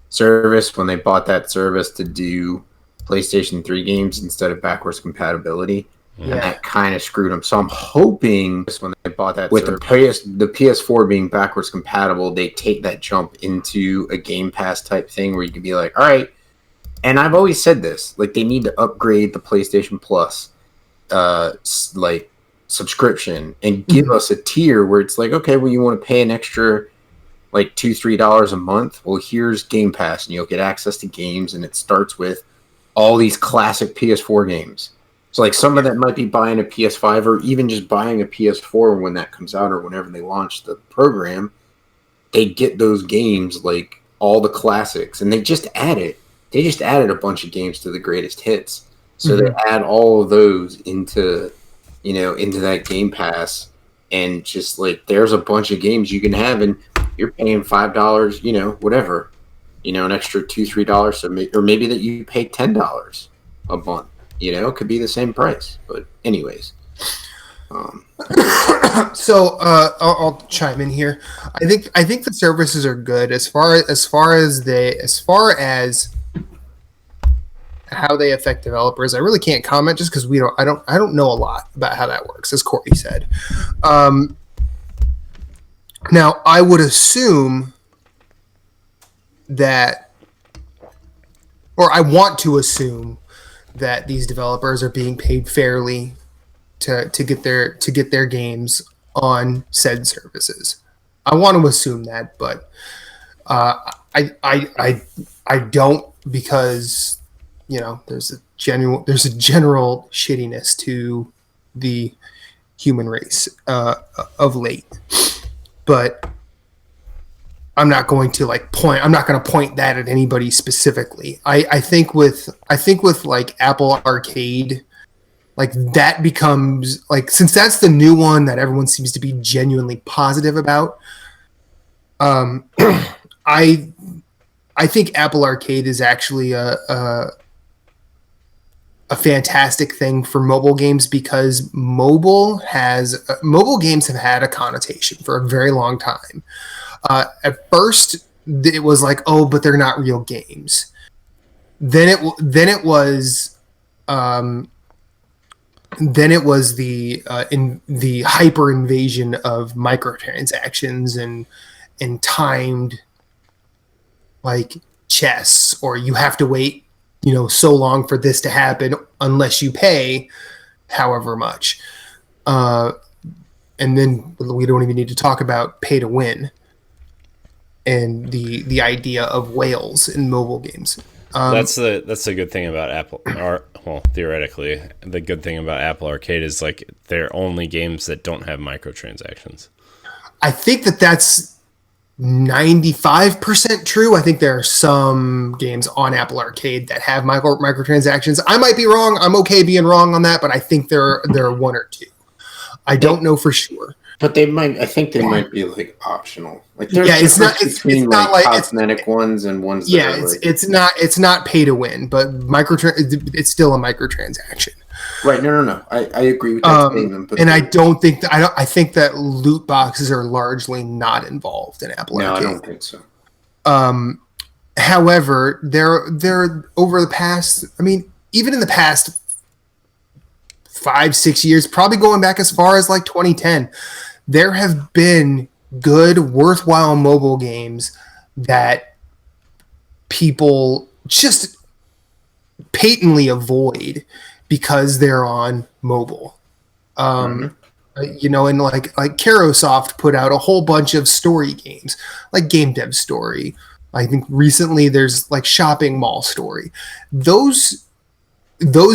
B: service when they bought that service to do PlayStation 3 games instead of backwards compatibility. And that kind of screwed them. So I'm hoping when they bought that with the PS4 being backwards compatible, they take that jump into a Game Pass type thing where you can be like, all right. And I've always said this, like they need to upgrade the PlayStation Plus subscription and give us a tier where it's like, okay, well, you want to pay an extra like $2-3 a month. Well, here's Game Pass, and you'll get access to games, and it starts with all these classic PS4 games. So like some of that might be buying a PS5 or even just buying a PS4 when that comes out or whenever they launch the program. They get those games, like all the classics, and they just added a bunch of games to the greatest hits. So they add all of those into that Game Pass, and just like there's a bunch of games you can have, and you're paying $5, whatever, an extra $2-3. So maybe that you pay $10 a month. It could be the same price, but anyways.
A: So I'll chime in here. I think the services are good as far as how they affect developers. I really can't comment just because I don't know a lot about how that works, as Corey said. Now I would assume that, or I want to assume that these developers are being paid fairly to get their games on said services. I want to assume that, but I don't, because there's a general shittiness to the human race of late. But I'm not going to point that at anybody specifically. I think with like Apple Arcade, like that becomes like, since that's the new one that everyone seems to be genuinely positive about. I think Apple Arcade is actually a fantastic thing for mobile games, because mobile games have had a connotation for a very long time. At first, it was like, oh, but they're not real games. Then it was the hyper invasion of microtransactions and timed, like, chess, or you have to wait, so long for this to happen unless you pay however much. And then we don't even need to talk about pay to win and the idea of whales in mobile games.
C: That's the good thing about Apple. Theoretically, the good thing about Apple Arcade is like they're only games that don't have microtransactions.
A: I think that's 95% true. I think there are some games on Apple Arcade that have microtransactions. I might be wrong. I'm okay being wrong on that, but I think there are one or two. I don't know for sure.
B: But I think they might be like optional. Like there's
A: it's not like
B: cosmetic ones and ones.
A: Yeah, it's not pay to win, but it's still a microtransaction.
B: Right. No. I agree with that statement. But
A: I think that loot boxes are largely not involved in Apple Arcade.
B: No, I don't think so.
A: However, they're over the past, even in the past 5-6 years, probably going back as far as like 2010, there have been good, worthwhile mobile games that people just patently avoid because they're on mobile. And like Carosoft put out a whole bunch of story games, like Game Dev Story. I think recently there's like Shopping Mall Story. Those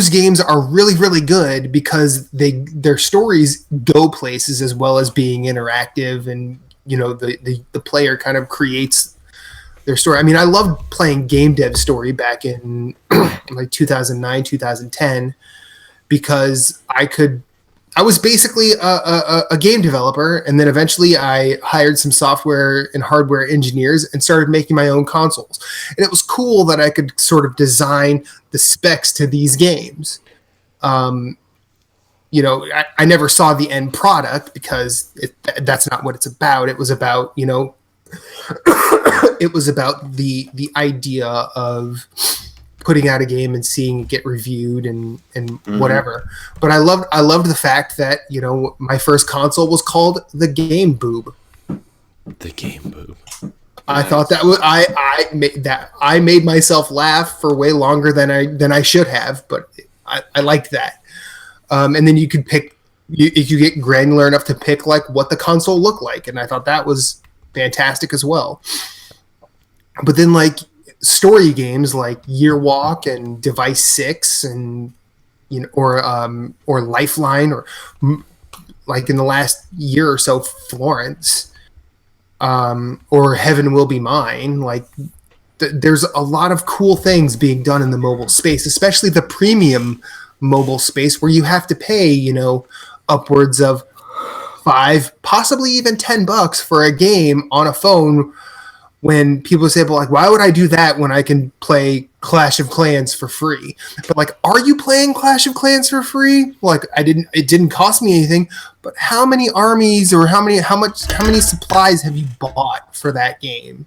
A: games are really, really good because their stories go places as well as being interactive, and the player kind of creates their story. I loved playing Game Dev Story back in like 2009, 2010, because I was basically a game developer, and then eventually I hired some software and hardware engineers and started making my own consoles. And it was cool that I could sort of design the specs to these games. I never saw the end product because that's not what it's about. It was about, it was about the idea of putting out a game and seeing it get reviewed and whatever. But I loved the fact that, my first console was called the Game Boob.
C: The Game Boob.
A: I thought that was I made myself laugh for way longer than I should have, but I liked that. And then you could pick, if you get granular enough to pick like what the console looked like, and I thought that was fantastic as well. But then like story games like Year Walk and Device 6 and or Lifeline, or like in the last year or so Florence, or Heaven Will Be Mine, like there's a lot of cool things being done in the mobile space, especially the premium mobile space where you have to pay upwards of $5, possibly even $10 for a game on a phone. When people say, "Well, like, why would I do that when I can play Clash of Clans for free?" But like, are you playing Clash of Clans for free? Like, it didn't cost me anything. But how many armies or how many supplies have you bought for that game?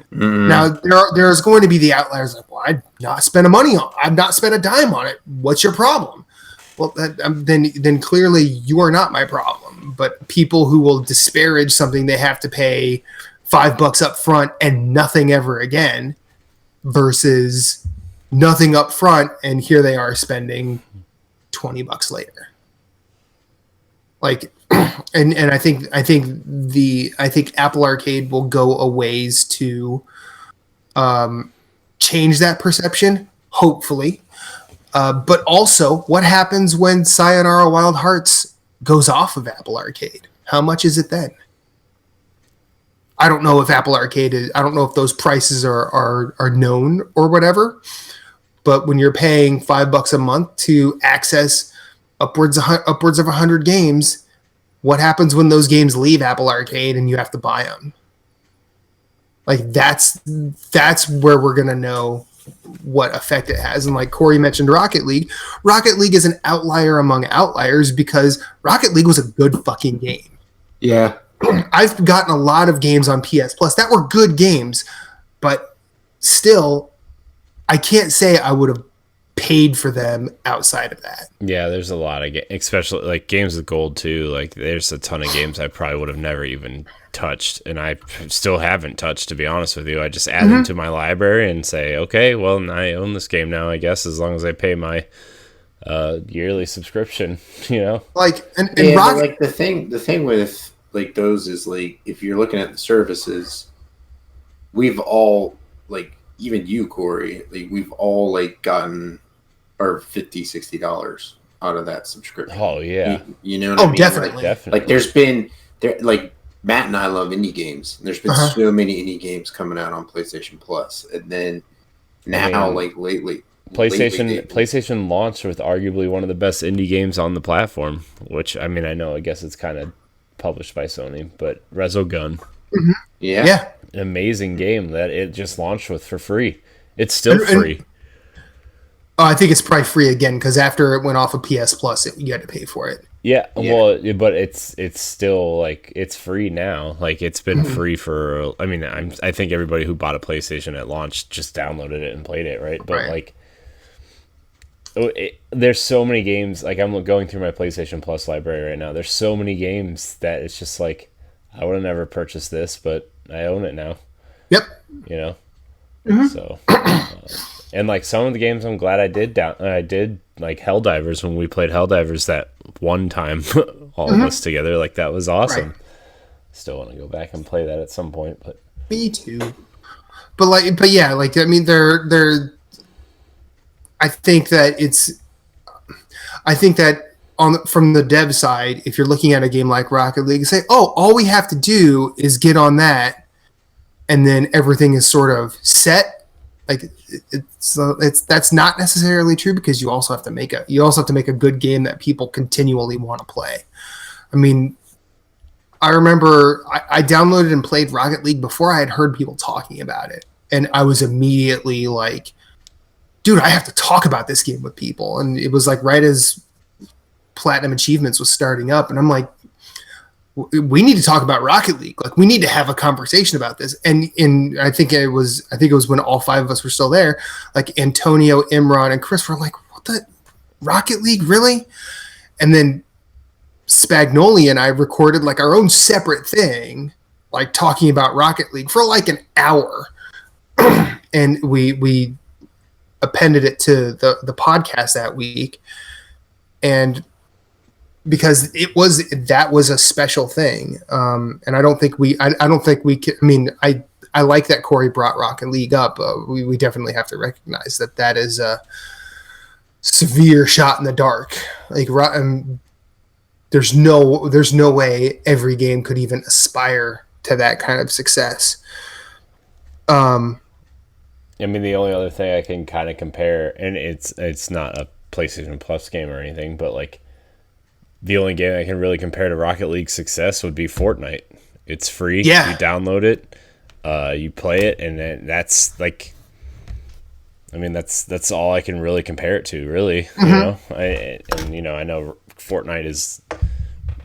A: Now there's going to be the outliers like, well, I've not spent a dime on it. What's your problem? Well, then clearly you are not my problem. But people who will disparage something they have to pay $5 up front and nothing ever again, versus nothing up front and here they are spending $20 later. Like, and I think Apple Arcade will go a ways to change that perception, hopefully. But also, what happens when Sayonara Wild Hearts goes off of Apple Arcade? How much is it then? I don't know if Apple Arcade is. I don't know if those prices are known or whatever. But when you're paying $5 a month to access upwards of 100 games, what happens when those games leave Apple Arcade and you have to buy them? Like that's where we're gonna know what effect it has. And like Corey mentioned, Rocket League is an outlier among outliers because Rocket League was a good fucking game.
B: Yeah.
A: I've gotten a lot of games on PS Plus that were good games, but still, I can't say I would have paid for them outside of that.
C: Yeah, there's a lot of especially like games with gold too. Like there's a ton of games I probably would have never even touched, and I still haven't touched, to be honest with you. I just add them to my library and say, okay, well, I own this game now, I guess, as long as I pay my yearly subscription, you know?
A: Like, and
B: like the thing with like those is like, if you're looking at the services, we've all, like, even you, Corey, like we've all like gotten our $50-$60 out of that subscription.
C: Oh yeah,
B: you know what I mean?
A: Definitely.
B: Like there's been like Matt and I love indie games. There's been so many indie games coming out on PlayStation Plus, and then now like lately
C: PlayStation launched with arguably one of the best indie games on the platform, which I mean, I guess it's kind of published by Sony, but Resogun.
B: Yeah.
C: An amazing game that it just launched with for free. It's still free.
A: I think it's probably free again because after it went off of PS Plus, you had to pay for it.
C: Yeah, well, but it's still like it's free now. Like it's been free for. I mean, I think everybody who bought a PlayStation at launch just downloaded it and played it, right? But like, there's so many games. Like I'm going through my PlayStation Plus library right now. There's so many games that it's just like I would have never purchased this, but I own it now.
A: Yep.
C: You know. So. And like some of the games, I'm glad I did like Helldivers when we played Helldivers that one time, all of us together. Like that was awesome.
A: Right.
C: Still want to go back and play that at some point, but
A: me too. But yeah, like I mean, they're. I think that from the dev side, if you're looking at a game like Rocket League, say, oh, all we have to do is get on that, and then everything is sort of set. Like that's not necessarily true because you also have to make a good game that people continually want to play. I mean, I remember I downloaded and played Rocket League before I had heard people talking about it, and I was immediately like, dude, I have to talk about this game with people. And it was like right as Platinum Achievements was starting up, and I'm like, we need to talk about Rocket League. Like we need to have a conversation about this. And I think it was when all five of us were still there, like Antonio, Imran, and Chris were like, what the Rocket League, really? And then Spagnoli and I recorded like our own separate thing, like talking about Rocket League for like an hour. And we appended it to the podcast that week. And because that was a special thing, and I don't think we can. I mean, I like that Corey brought Rocket League up. We definitely have to recognize that is a severe shot in the dark. Like, there's no way every game could even aspire to that kind of success. I
C: mean, the only other thing I can kind of compare, and it's not a PlayStation Plus game or anything, but like. The only game I can really compare to Rocket League's success would be Fortnite. It's free.
A: Yeah.
C: You download it, you play it, and then that's like, I mean, that's all I can really compare it to, really. You know, I know Fortnite is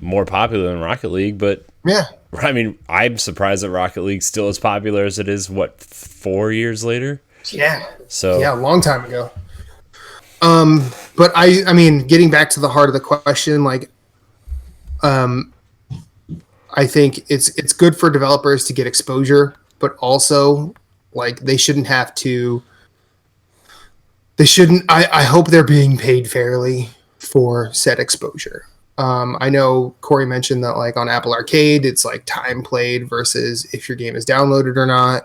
C: more popular than Rocket League, but
A: yeah, I
C: mean, I'm surprised that Rocket League's still as popular as it is. What, 4 years later?
A: Yeah.
C: So
A: yeah, a long time ago. But I mean, getting back to the heart of the question, like, I think it's good for developers to get exposure, but also like they shouldn't. I hope they're being paid fairly for said exposure. I know Corey mentioned that like on Apple Arcade, it's like time played versus if your game is downloaded or not.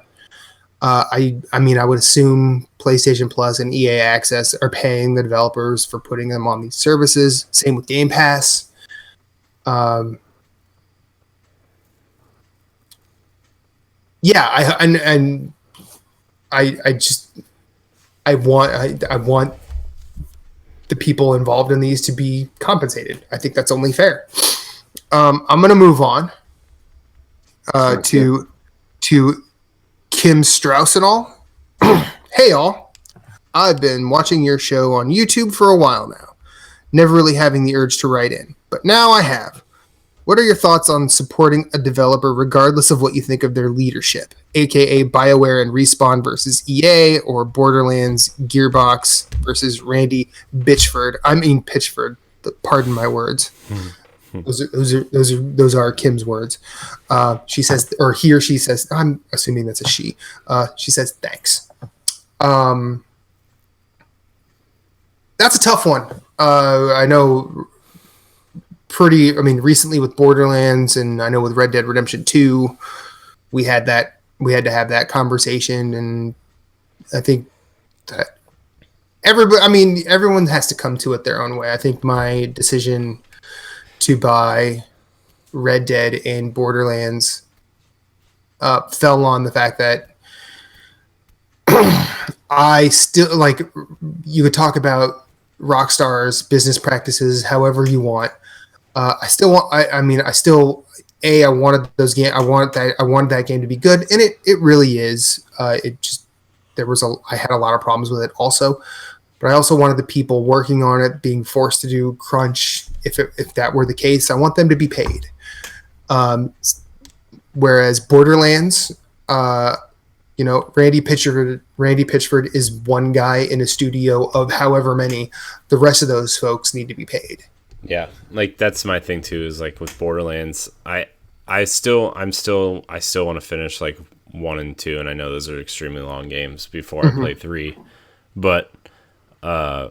A: I mean, I would assume PlayStation Plus and EA Access are paying the developers for putting them on these services. Same with Game Pass. Yeah, I want the people involved in these to be compensated. I think that's only fair. I'm gonna move on to Kim Strauss and all. Hey all, I've been watching your show on YouTube for a while now, never really having the urge to write in, but now I have. What are your thoughts on supporting a developer regardless of what you think of their leadership, aka BioWare and Respawn versus EA, or Borderlands, Gearbox versus Randy Pitchford? I mean Pitchford. Pardon my words. Those are Kim's words. She says, or he or she says. I'm assuming that's a she. She says thanks. That's a tough one. I know. Recently with Borderlands, and I know with Red Dead Redemption 2, we had to have that conversation, and I think that everyone has to come to it their own way. I think my decision to buy Red Dead and Borderlands fell on the fact that I still like. You could talk about Rockstar's business practices however you want. I wanted those game. I wanted that game to be good, and it really is. I had a lot of problems with it also, but I also wanted the people working on it being forced to do crunch. If that were the case, I want them to be paid. Whereas Borderlands, Randy Pitchford is one guy in a studio of however many. The rest of those folks need to be paid.
C: Yeah, like that's my thing too. Is like with Borderlands, I still want to finish like 1 and 2, and I know those are extremely long games before I play 3. But I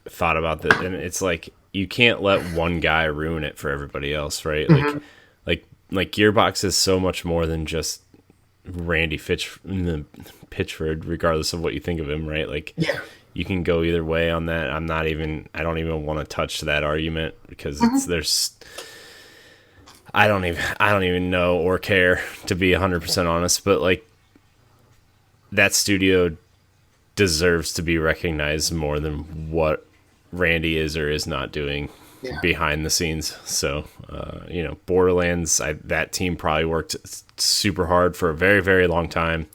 C: thought about that, and it's like you can't let one guy ruin it for everybody else, right? Like Gearbox is so much more than just Randy Pitchford, regardless of what you think of him, right? Like,
A: yeah.
C: You can go either way on that. I don't even want to touch that argument because I don't even know or care, to be 100% honest, but like that studio deserves to be recognized more than what Randy is or is not doing behind the scenes. So, Borderlands, that team probably worked super hard for a very, very long time,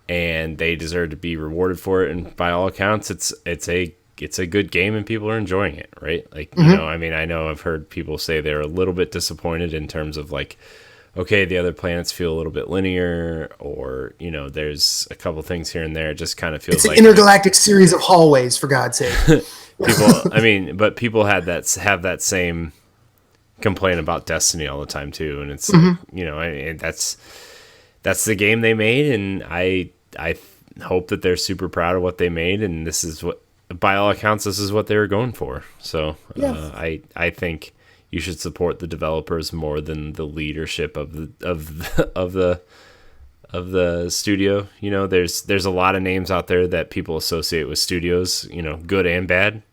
C: and they deserve to be rewarded for it. And by all accounts, it's a good game and people are enjoying it, right? Like, I know I've heard people say they're a little bit disappointed in terms of like, okay, the other planets feel a little bit linear, or, there's a couple things here and there. It just kind of feels like
A: an intergalactic series of hallways, for God's sake.
C: But people have that same complaint about Destiny all the time too. And it's, and that's the game they made. And I hope that they're super proud of what they made. And this is what, by all accounts, this is what they were going for. So I think you should support the developers more than the leadership of the studio. There's a lot of names out there that people associate with studios, good and bad.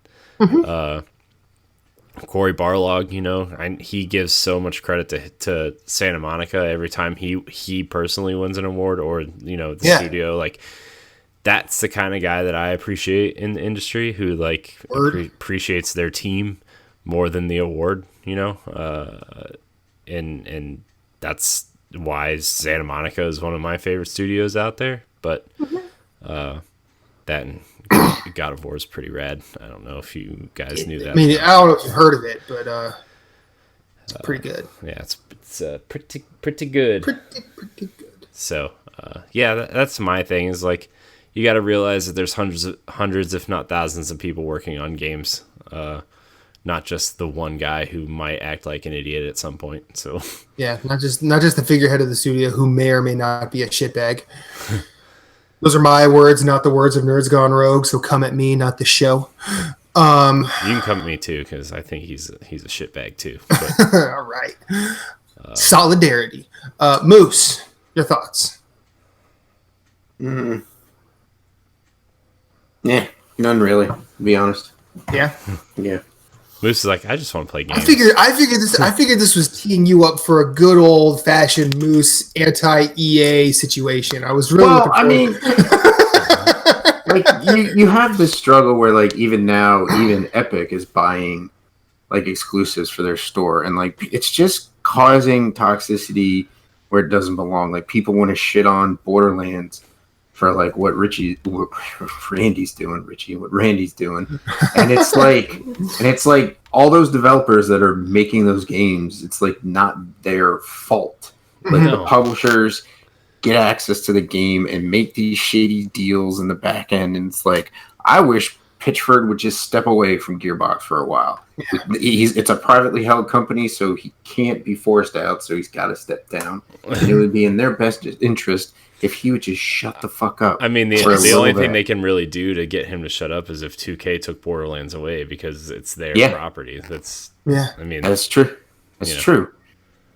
C: Cory Barlog, he gives so much credit to Santa Monica every time he personally wins an award, or studio. Like, that's the kind of guy that I appreciate in the industry, who like appreciates their team more than the award, and that's why Santa Monica is one of my favorite studios out there. But that and God of War is pretty rad. I don't know if you guys knew that.
A: I mean, I don't know if you've heard of it, but it's pretty good.
C: Yeah, it's pretty good.
A: Pretty good.
C: So that's my thing. Is like, you got to realize that there's hundreds, if not thousands, of people working on games. Not just the one guy who might act like an idiot at some point. So
A: yeah, not just the figurehead of the studio who may or may not be a shitbag. Those are my words, not the words of Nerds Gone Rogue. So come at me, not the show.
C: You can come at me too, because I think he's a shitbag too. But,
A: all right. Solidarity. Moose, Your thoughts?
B: Yeah, none really. To be honest.
A: Yeah.
B: Yeah.
C: Moose is like, I just want to play games.
A: I figured this was teeing you up for a good old fashioned Moose anti-EA situation. I was really looking forward.
B: Like you have this struggle where like even now, even Epic is buying like exclusives for their store, and like it's just causing toxicity where it doesn't belong. Like people want to shit on Borderlands for like what Randy's doing, and it's like all those developers that are making those games, it's like not their fault. Like the publishers get access to the game and make these shady deals in the back end, and it's like I wish Pitchford would just step away from Gearbox for a while. Yeah. It's a privately held company, so he can't be forced out, so he's got to step down. And it would be in their best interest if he would just shut the fuck up.
C: I mean, the only thing they can really do to get him to shut up is if 2K took Borderlands away, because it's their property. I mean,
B: that's true. That's true.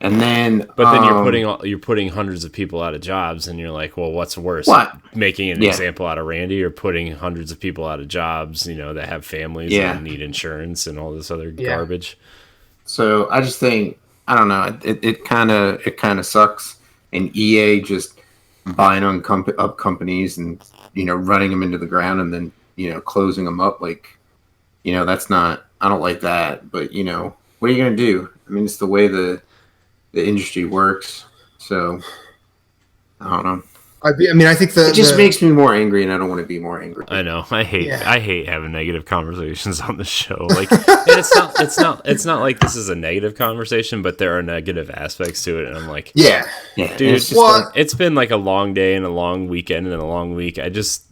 B: And then,
C: but then you're putting hundreds of people out of jobs, and you're like, well, what's worse? Making an example out of Randy, or putting hundreds of people out of jobs, that have families and need insurance and all this other garbage.
B: So I just think, I don't know, it kind of sucks. And EA just buying up companies and running them into the ground, and then closing them up, like that's not, I don't like that. But what are you gonna do? I mean, it's the way the industry works, so I don't know. I
A: think
B: it just makes me more angry, and I don't want to be more angry.
C: I know. I hate having negative conversations on the show. Like, and it's not like this is a negative conversation, but there are negative aspects to it, and I'm like,
B: yeah,
C: dude. It's been like a long day and a long weekend and a long week. I just,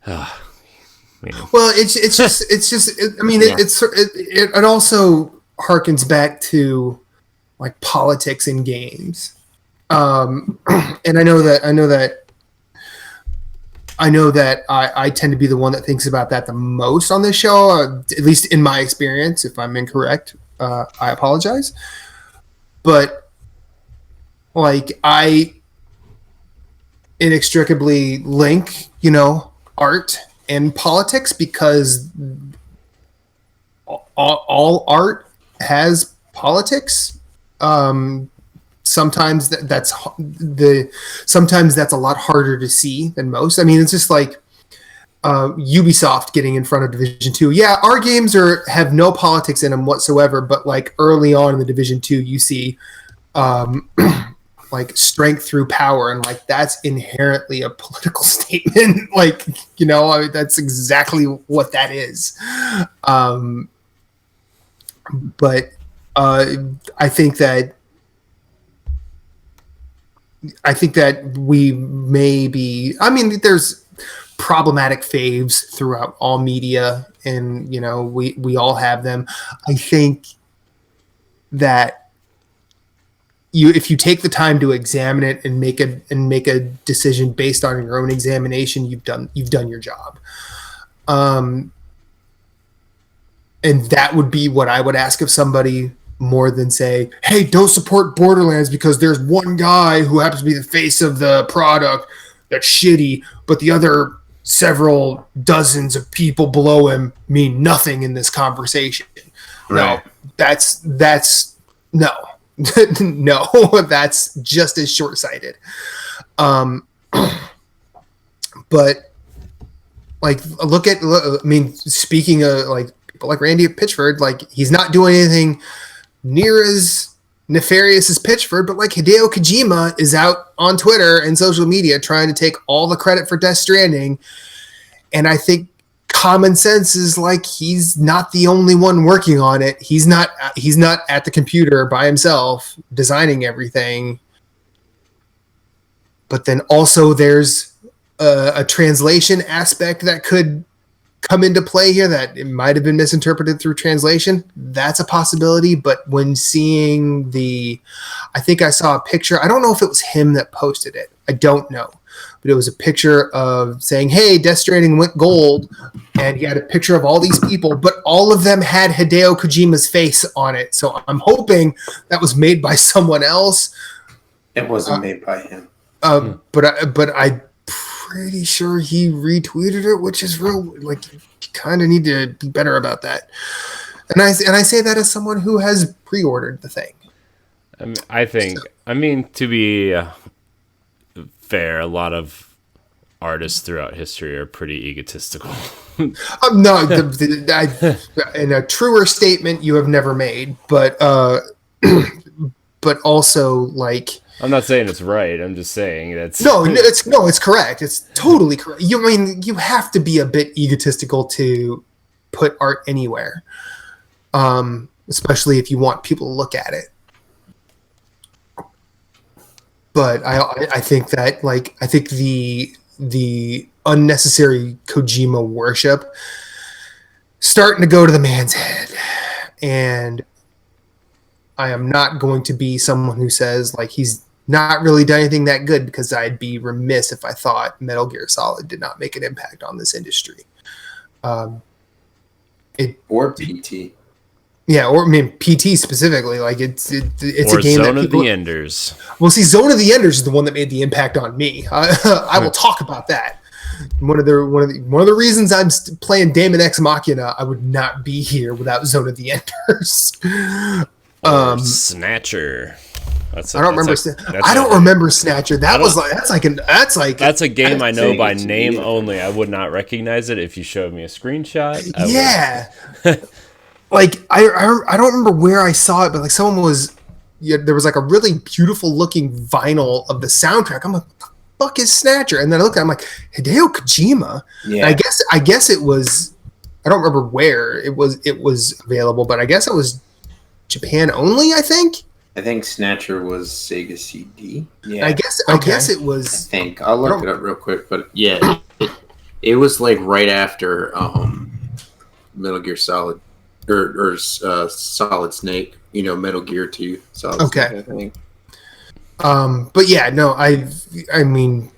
A: well, it's just. It also harkens back to like politics in games, and I know that I tend to be the one that thinks about that the most on this show, at least in my experience. If I'm incorrect, I apologize. But like I inextricably link, art and politics, because all art has politics. Sometimes that's a lot harder to see than most. I mean, it's just like Ubisoft getting in front of Division 2. Yeah, our games have no politics in them whatsoever, but like early on in the Division 2, you see like strength through power, and like that's inherently a political statement. Like, that's exactly what that is. But I think that we may be. I mean, there's problematic faves throughout all media, and we all have them. I think that if you take the time to examine it and make a decision based on your own examination, you've done your job. And that would be what I would ask of somebody, more than say, hey, don't support Borderlands because there's one guy who happens to be the face of the product that's shitty, but the other several dozens of people below him mean nothing in this conversation. Right. No, that's no. No, that's just as short-sighted. But like, speaking of like people like Randy Pitchford, like he's not doing anything near as nefarious as Pitchford, but like Hideo Kojima is out on Twitter and social media trying to take all the credit for Death Stranding. And I think common sense is like, he's not the only one working on it. He's not at the computer by himself designing everything. But then also there's a translation aspect that could come into play here, that it might have been misinterpreted through translation. That's a possibility. But when seeing I think I saw a picture. I don't know if it was him that posted it. I don't know. But it was a picture of saying, hey, Death Stranding went gold. And he had a picture of all these people, but all of them had Hideo Kojima's face on it. So I'm hoping that was made by someone else.
B: It wasn't made by him.
A: But I'm pretty sure he retweeted it, which is real. Like, you kind of need to be better about that. And I say that as someone who has pre-ordered the thing.
C: I mean, to be fair, a lot of artists throughout history are pretty egotistical.
A: No, in a truer statement you have never made, but but also like.
C: I'm not saying it's right. I'm just saying that's
A: it's correct. It's totally correct. You have to be a bit egotistical to put art anywhere, especially if you want people to look at it. But I think that I think the unnecessary Kojima worship starting to go to the man's head, and I am not going to be someone who says he's not really done anything that good, because I'd be remiss if I thought Metal Gear Solid did not make an impact on this industry.
B: Or PT.
A: Yeah, or I mean PT specifically. It's
C: or
A: a game
C: Zone
A: that
C: of the Enders.
A: Well, see, Zone of the Enders is the one that made the impact on me. I will talk about that. One of the reasons I'm playing Daemon X Machina, I would not be here without Zone of the Enders.
C: Snatcher.
A: I don't remember Snatcher. That's a game
C: I know by name only. I would not recognize it if you showed me a screenshot.
A: Yeah. I don't remember where I saw it, but someone was, there was a really beautiful looking vinyl of the soundtrack. I'm like, what the fuck is Snatcher? And then I looked at it, I'm like, Hideo Kojima. Yeah. And I guess it was, I don't remember where it was available, but I guess it was Japan only, I think.
B: I think Snatcher was Sega CD.
A: Yeah. I guess it was.
B: I think I'll look it up real quick, but yeah, it was right after Metal Gear Solid. Or Solid Snake, Metal Gear 2. Solid Snake, I think.
A: But yeah, no, I mean,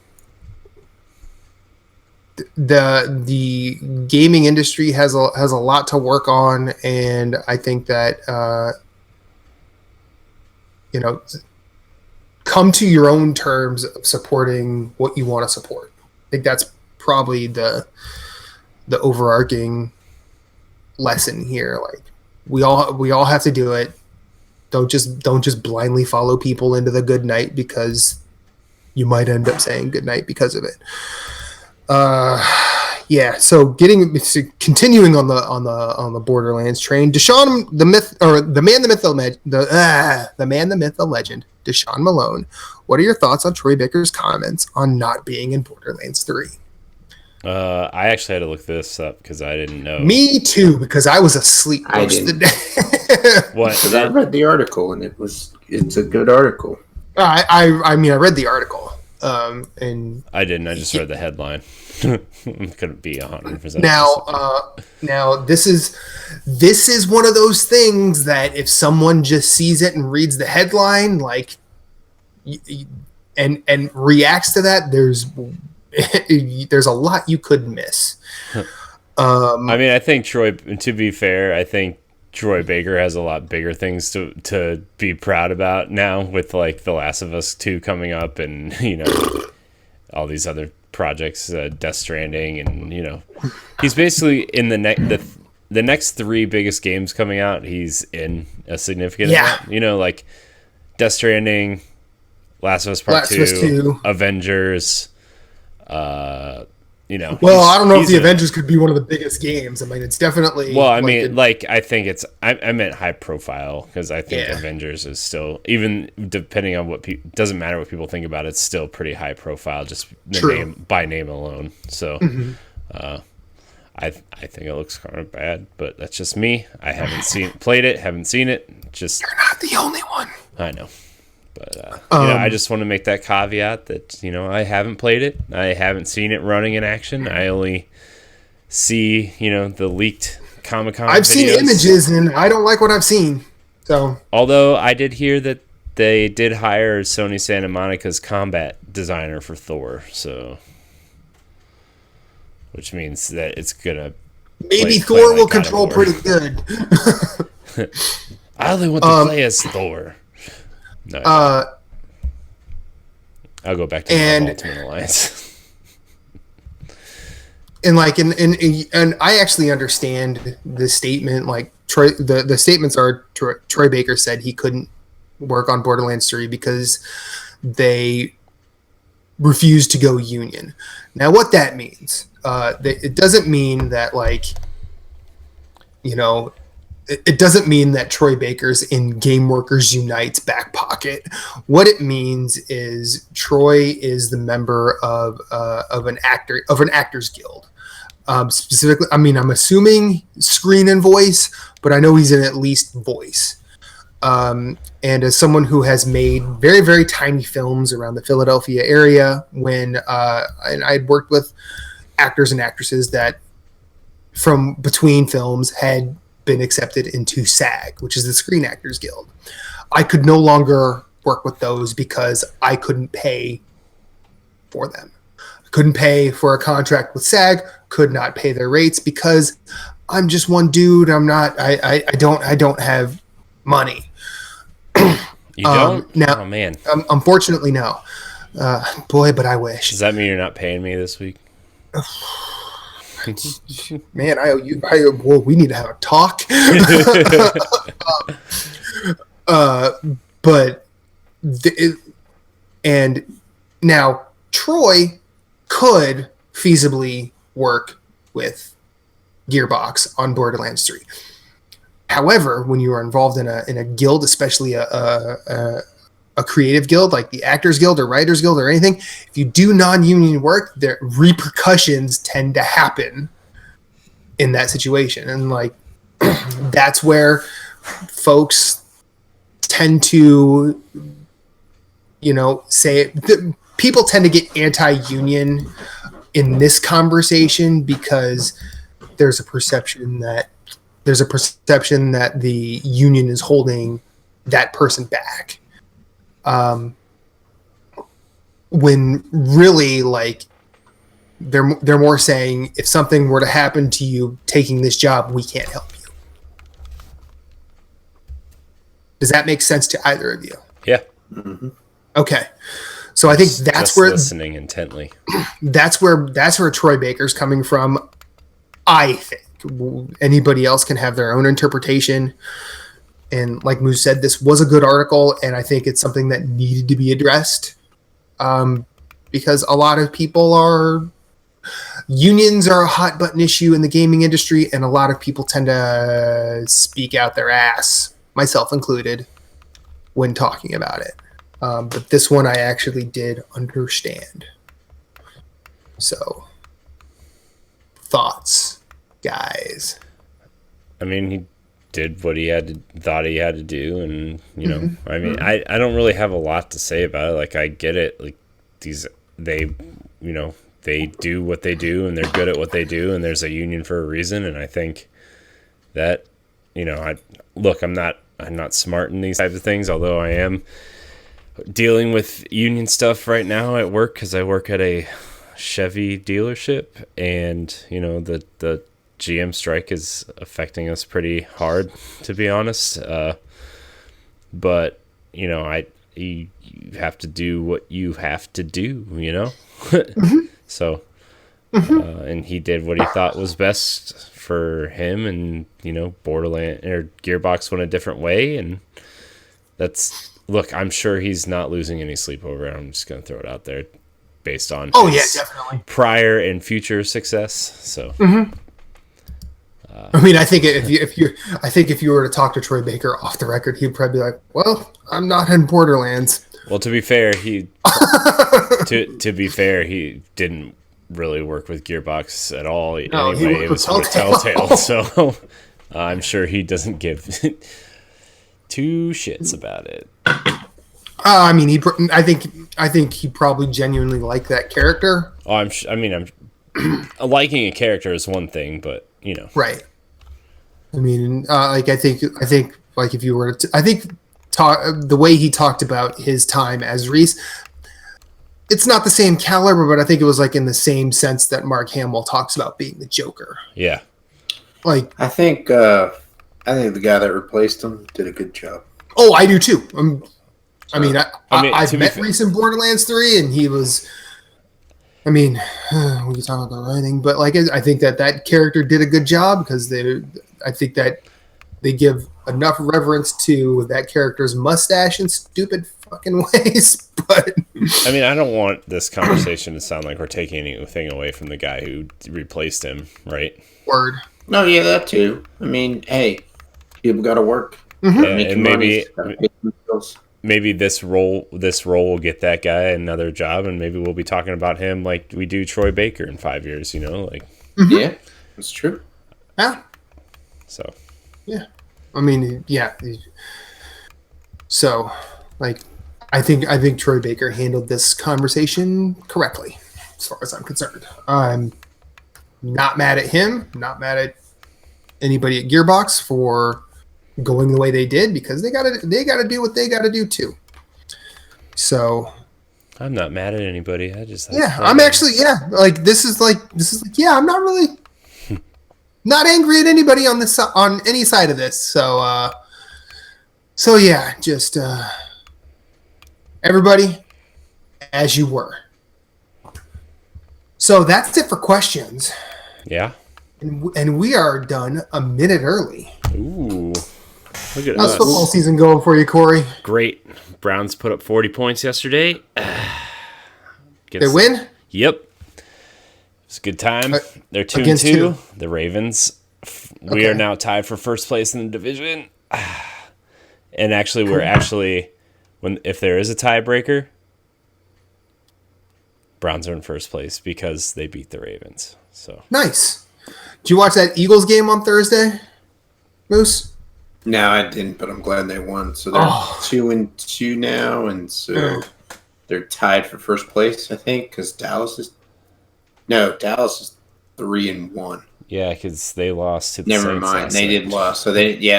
A: the gaming industry has a lot to work on, and I think that come to your own terms of supporting what you want to support. I think that's probably the overarching lesson here. We all have to do it. Don't just blindly follow people into the good night, because you might end up saying good night because of it. Yeah. So continuing on the Borderlands train, Deshaun the man, the myth, the legend, Deshaun Malone. What are your thoughts on Troy Baker's comments on not being in Borderlands 3?
C: I actually had to look this up because I didn't know.
A: Me too, because I was asleep most of the day.
B: What? Because I read the article, and it's a good article.
A: I mean, I read the article, and
C: I didn't. I just read the headline. Couldn't be 100%.
A: Now this is one of those things that if someone just sees it and reads the headline, and reacts to that, there's a lot you could miss.
C: I mean, I think to be fair, I think Troy Baker has a lot bigger things to be proud about now, with The Last of Us 2 coming up, and all these other projects, Death Stranding, and he's basically in the next 3 biggest games coming out. He's in a significant amount. Death Stranding, Last of Us Part 2, Avengers.
A: Well, I don't know if the Avengers could be one of the biggest games. I mean, it's definitely.
C: Well, I mean, I think it's. I meant high profile, because I think Avengers is still, even depending on what doesn't matter what people think about it, it's still pretty high profile, just by name alone. So, I think it looks kind of bad, but that's just me. I haven't played it, haven't seen it. Just
A: you're not the only one.
C: I know. But I just want to make that caveat that I haven't played it, I haven't seen it running in action. I only see the leaked Comic-Con.
A: I've seen images, and I don't like what I've seen. So,
C: although I did hear that they did hire Sony Santa Monica's combat designer for Thor, so which means that it's gonna
A: maybe Thor will control pretty good.
C: I only want to play as Thor. No, I'll go back to
A: And-
C: Marvel Ultimate Alliance.
A: And like, and I actually understand the statement. Like Troy, the statements are Troy Baker said he couldn't work on Borderlands 3 because they refused to go union. Now, what that means, it doesn't mean that like, you know, it doesn't mean that Troy Baker's in Game Workers Unite's back pocket. What it means is Troy is the member of an actors guild. Specifically, I mean, I'm assuming screen and voice, but I know he's in at least voice. And as someone who has made very, very tiny films around the Philadelphia area, and I'd worked with actors and actresses that from between films had been accepted into SAG, which is the Screen Actors Guild. I could no longer work with those because I couldn't pay for them. I couldn't pay for a contract with SAG, could not pay their rates because I'm just one dude. I don't have money.
C: You don't?
A: Now,
C: Oh, man.
A: Unfortunately, no. Boy, but I wish.
C: Does that mean you're not paying me this week?
A: Man, I owe you. Well, we need to have a talk. And now Troy could feasibly work with Gearbox on Borderlands 3. However, when you are involved in a guild, especially a creative guild like the Actors Guild or Writers Guild or anything, if you do non-union work, the repercussions tend to happen in that situation. And like that's where folks tend to, you know, say people tend to get anti-union in this conversation because there's a perception that the union is holding that person back. When really, like, they're more saying if something were to happen to you taking this job, we can't help you. Does that make sense to either of you?
C: Yeah.
B: Mm-hmm.
A: Okay, so I think that's
C: Just
A: where
C: listening intently.
A: that's where Troy Baker's coming from. I think anybody else can have their own interpretation. And like Moose said, this was a good article, and I think it's something that needed to be addressed because a lot of people unions are a hot button issue in the gaming industry, and a lot of people tend to speak out their ass, myself included, when talking about it. But this one I actually did understand. So, thoughts, guys?
C: I mean, he did what he thought he had to do, and you know, I mean, I don't really have a lot to say about it. Like, I get it. Like, they do what they do, and they're good at what they do, and there's a union for a reason. And I think that, you know, I'm not smart in these types of things, although I am dealing with union stuff right now at work because I work at a Chevy dealership, and you know, the GM strike is affecting us pretty hard, to be honest. But you know, you have to do what you have to do, you know. So, and he did what he thought was best for him, and you know, Gearbox went a different way, and look, I'm sure he's not losing any sleep over it. I'm just gonna throw it out there, based on his
A: definitely
C: prior and future success. So.
A: I mean, I think if you were to talk to Troy Baker off the record, he'd probably be like, "Well, I'm not in Borderlands."
C: Well, to be fair, he didn't really work with Gearbox at all.
A: No,
C: anyway, it was with Telltale, so I'm sure he doesn't give two shits about it.
A: I mean, I think he probably genuinely liked that character.
C: Oh, I'm liking a character is one thing, but you know,
A: right? I mean, like I think like if you were to, the way he talked about his time as Reese, it's not the same caliber, but I think it was like in the same sense that Mark Hamill talks about being the Joker.
C: Yeah,
A: like
B: I think the guy that replaced him did a good job.
A: Oh, I do too. I mean, I've met Reese in Borderlands 3, and he was. I mean, we can talk about writing, but like I think that character did a good job because I think that they give enough reverence to that character's mustache in stupid fucking ways. But
C: I mean, I don't want this conversation to sound like we're taking anything away from the guy who replaced him, right?
A: Word.
B: No, yeah, that too. I mean, hey, people got to work.
C: Mm-hmm. And maybe this role will get that guy another job, and maybe we'll be talking about him like we do Troy Baker in 5 years. You know, like
B: yeah, that's true.
A: Yeah.
C: So.
A: Yeah, I mean, yeah. So, like, I think Troy Baker handled this conversation correctly, as far as I'm concerned. I'm not mad at him. Not mad at anybody at Gearbox for going the way they did because they gotta do what they gotta do too. So
C: I'm not mad at anybody.
A: I'm actually like this is like I'm not really not angry at anybody on any side of this. So yeah, just everybody as you were. So that's it for questions.
C: Yeah.
A: And we are done a minute early.
C: Ooh. Look at
A: How's
C: us.
A: football season going for you, Corey?
C: Great. Browns put up 40 points yesterday.
A: They win?
C: Yep. It's a good time. They're 2-2. The Ravens. We are now tied for first place in the division. And actually, if there is a tiebreaker, Browns are in first place because they beat the Ravens. So
A: nice. Did you watch that Eagles game on Thursday, Moose?
B: No, I didn't, but I'm glad they won. So they're 2-2 now, and so they're tied for first place, I think, because Dallas is 3-1.
C: Yeah, because they lost to the
B: Never
C: Saints
B: mind, they did lose. So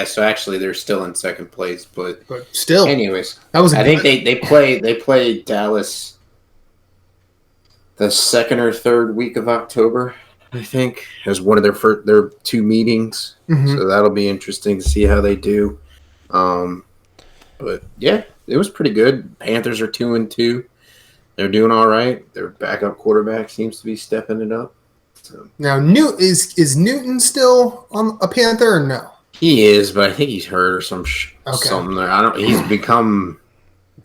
B: so actually they're still in second place, but
A: still.
B: Anyways, I think they play Dallas the second or third week of October. I think as one of their two meetings, so that'll be interesting to see how they do. But yeah, it was pretty good. Panthers are 2-2. They're doing all right. Their backup quarterback seems to be stepping it up. So.
A: Now, is Newton still on a Panther or no?
B: He is, but I think he's hurt or something there. He's become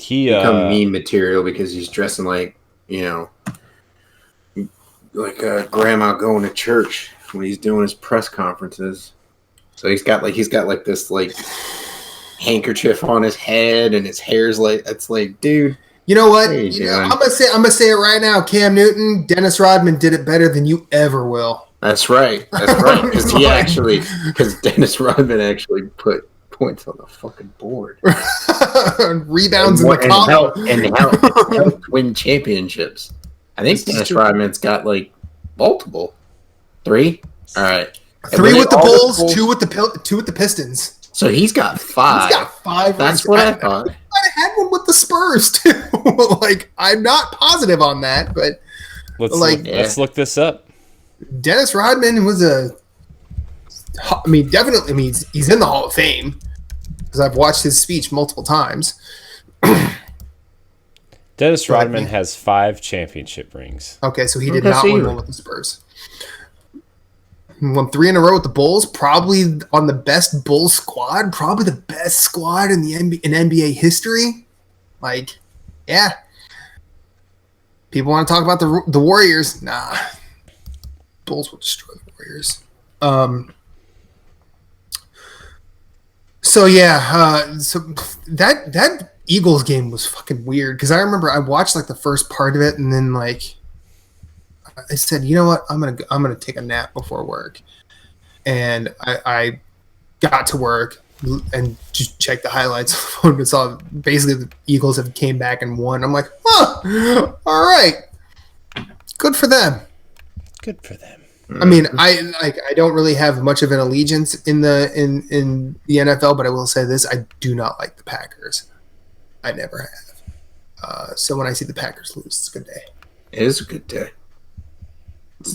B: meme material because he's dressing like a grandma going to church when he's doing his press conferences. So he's got this handkerchief on his head, and his hair's dude.
A: You know what? I'm gonna say it right now. Cam Newton, Dennis Rodman did it better than you ever will.
B: That's right. Because Dennis Rodman actually put points on the fucking board,
A: rebounds in the column,
B: and helped win championships. I think Dennis Rodman's got multiple 3. All right,
A: 3 with the Bulls, 2 with the Pistons.
B: So he's got 5.
A: He's got 5.
B: That's what I thought.
A: I had one with the Spurs too. I'm not positive on that, but
C: let's look this up.
A: Dennis Rodman was definitely. He's in the Hall of Fame because I've watched his speech multiple times.
C: Dennis Rodman has 5 championship rings.
A: Okay, so he did not win one with the Spurs. He won 3 in a row with the Bulls, probably on the best Bulls squad, probably the best squad in NBA history. Yeah. People want to talk about the Warriors. Nah. Bulls will destroy the Warriors. So that Eagles game was fucking weird because I remember I watched the first part of it and then I said, you know what, I'm gonna take a nap before work, and I got to work and just checked the highlights and saw basically the Eagles have came back and won. I'm like, all right, good for them.
C: Good for them.
A: I mean, I don't really have much of an allegiance in the NFL, but I will say this: I do not like the Packers. I never have. So when I see the Packers lose, it's a good day.
B: It is a good day.